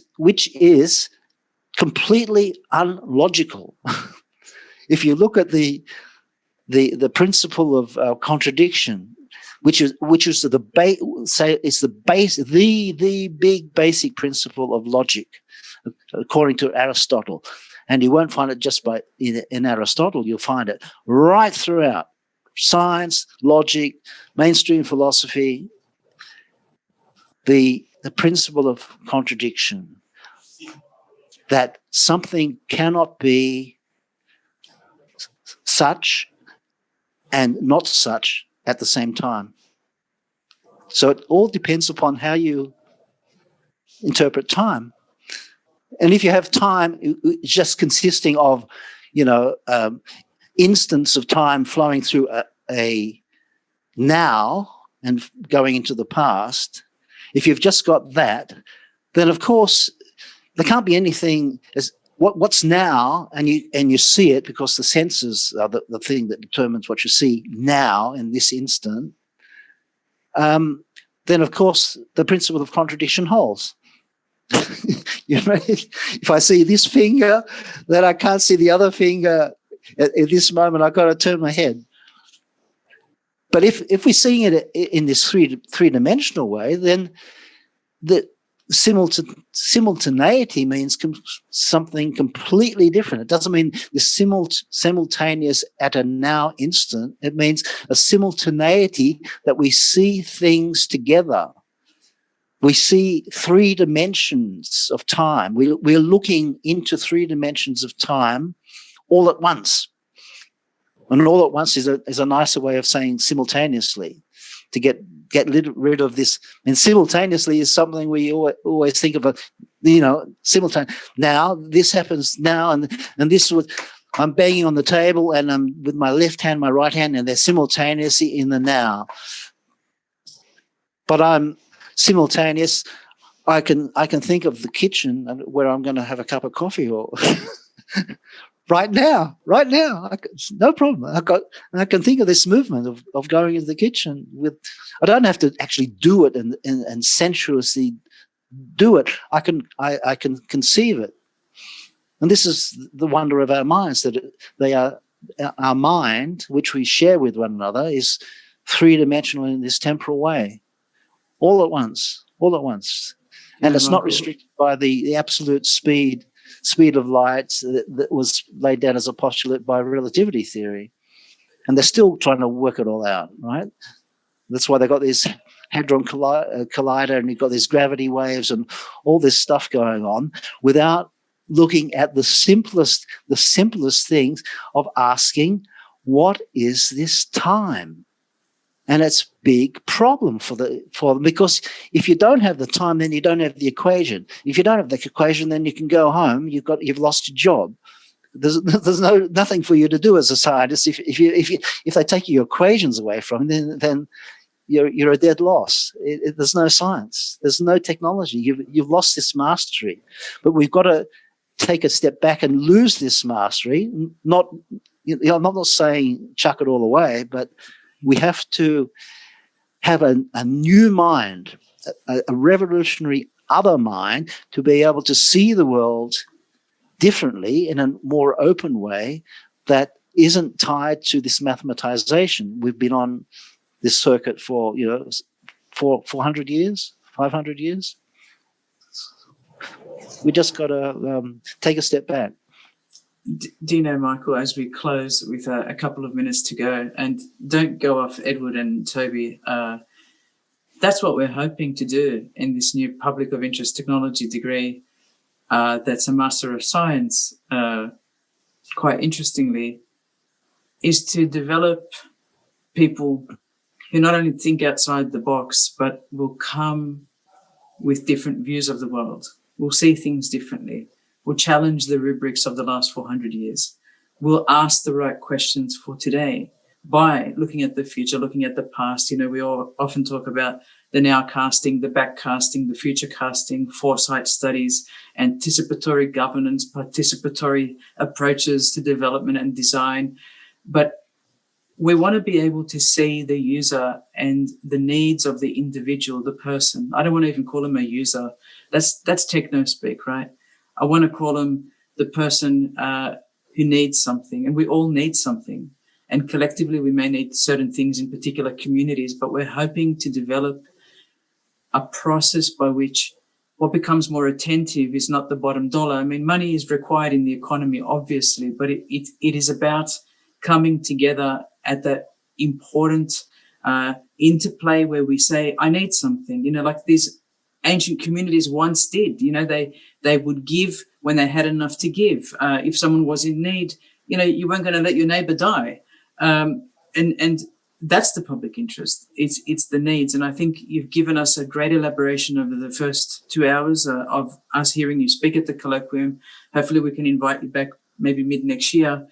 completely unlogical. If you look at the principle of contradiction, which is the big basic principle of logic, according to Aristotle. And you won't find it just in Aristotle. You'll find it right throughout science, logic, mainstream philosophy. The principle of contradiction, that something cannot be such and not such at the same time. So it all depends upon how you interpret time. And if you have time it's just consisting of, instants of time flowing through a now and going into the past, if you've just got that, then of course there can't be anything as what's now, and you see it because the senses are the thing that determines what you see now in this instant. Then of course the principle of contradiction holds. If I see this finger, then I can't see the other finger at this moment. I've got to turn my head. But if we're seeing it in this three-dimensional way, then the simultaneity means something completely different. It doesn't mean the simultaneous at a now instant. It means a simultaneity that we see things together. We see three dimensions of time. We're looking into three dimensions of time all at once. And all at once is a nicer way of saying simultaneously, to get rid of this. And simultaneously is something we always think of, simultaneous. Now this happens now, and this was. I'm banging on the table, and I'm with my left hand, my right hand, and they're simultaneously in the now. But I'm simultaneous. I can think of the kitchen where I'm going to have a cup of coffee, or right now, no problem. I can think of this movement of going into the kitchen with. I don't have to actually do it and sensuously do it. I can conceive it, and this is the wonder of our minds, that they are our mind, which we share with one another, is three-dimensional in this temporal way, all at once, and it's not restricted by the absolute speed speed of light that was laid down as a postulate by relativity theory. And they're still trying to work it all out, right? That's why they got this hadron collider, and you've got these gravity waves and all this stuff going on without looking at the simplest things of asking, what is this time? And it's a big problem for them, because if you don't have the time, then you don't have the equation. If you don't have the equation, then you can go home. You've lost your job. There's nothing for you to do as a scientist if they take your equations away from you, then you're a dead loss. There's no science. There's no technology. You've lost this mastery. But we've got to take a step back and lose this mastery. I'm not saying chuck it all away, but we have to have a new mind, a revolutionary other mind, to be able to see the world differently in a more open way that isn't tied to this mathematization. We've been on this circuit for 400 years, 500 years. We just got to take a step back. Do you know, Michael, as we close with a couple of minutes to go, and don't go off Edward and Toby, that's what we're hoping to do in this new Public of Interest Technology degree. That's a Master of Science, quite interestingly, is to develop people who not only think outside the box, but will come with different views of the world, will see things differently, will challenge the rubrics of the last 400 years, will ask the right questions for today by looking at the future, looking at the past. We all often talk about the now casting, the back casting, the future casting, foresight studies, anticipatory governance, participatory approaches to development and design. But we want to be able to see the user and the needs of the individual, the person. I don't want to even call him a user. That's techno speak, right? I want to call him the person who needs something, and we all need something. And collectively, we may need certain things in particular communities, but we're hoping to develop a process by which what becomes more attentive is not the bottom dollar. I mean, money is required in the economy, obviously, but it is about coming together at that important interplay where we say, I need something, like these ancient communities once did. They would give when they had enough to give. If someone was in need, you weren't going to let your neighbor die. And that's the public interest. It's the needs. And I think you've given us a great elaboration over the first 2 hours of us hearing you speak at the colloquium. Hopefully we can invite you back maybe mid next year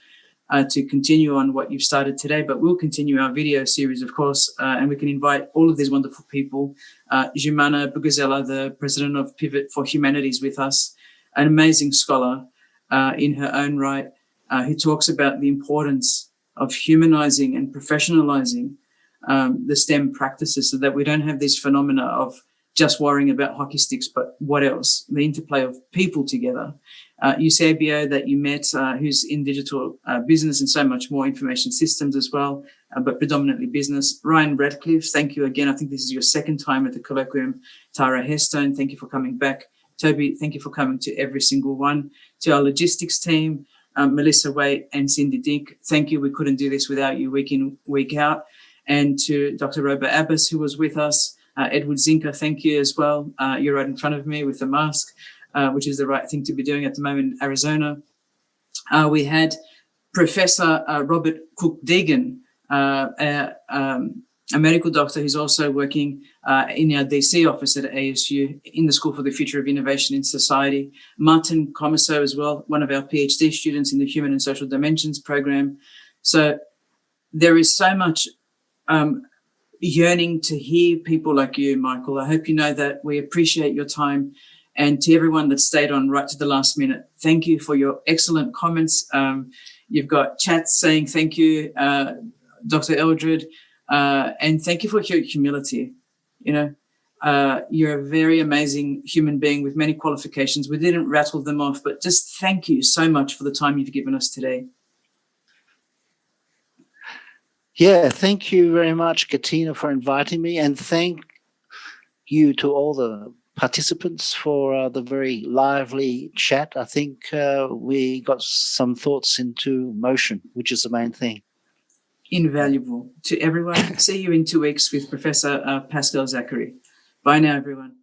to continue on what you've started today, but we'll continue our video series, of course, and we can invite all of these wonderful people. Jumana Bugazela, the president of Pivot for Humanities, with us, an amazing scholar in her own right, who talks about the importance of humanizing and professionalizing the STEM practices so that we don't have these phenomena of just worrying about hockey sticks, but what else? The interplay of people together. Eusebio that you met, who's in digital business and so much more, information systems as well, but predominantly business. Ryan Radcliffe, thank you again. I think this is your second time at the colloquium. Tara Hairstone, thank you for coming back. Toby, thank you for coming to every single one. To our logistics team, Melissa Waite and Cindy Dink, thank you. We couldn't do this without you week in, week out. And to Dr. Robo Abbas, who was with us, Edward Zinker, thank you as well. You're right in front of me with the mask, which is the right thing to be doing at the moment in Arizona. We had Professor Robert Cook-Deegan, a medical doctor who's also working in our DC office at ASU in the School for the Future of Innovation in Society. Martin Comiso as well, one of our PhD students in the Human and Social Dimensions program. So there is so much yearning to hear people like you, Michael. I hope you know that we appreciate your time. And to everyone that stayed on right to the last minute, thank you for your excellent comments. You've got chats saying thank you, Dr. Eldred, and thank you for your humility. You're a very amazing human being with many qualifications. We didn't rattle them off, but just thank you so much for the time you've given us today. Yeah, thank you very much, Katina, for inviting me, and thank you to all the participants for the very lively chat. I think we got some thoughts into motion, which is the main thing. Invaluable to everyone. See you in 2 weeks with Professor Pascal Zachary. Bye now, everyone.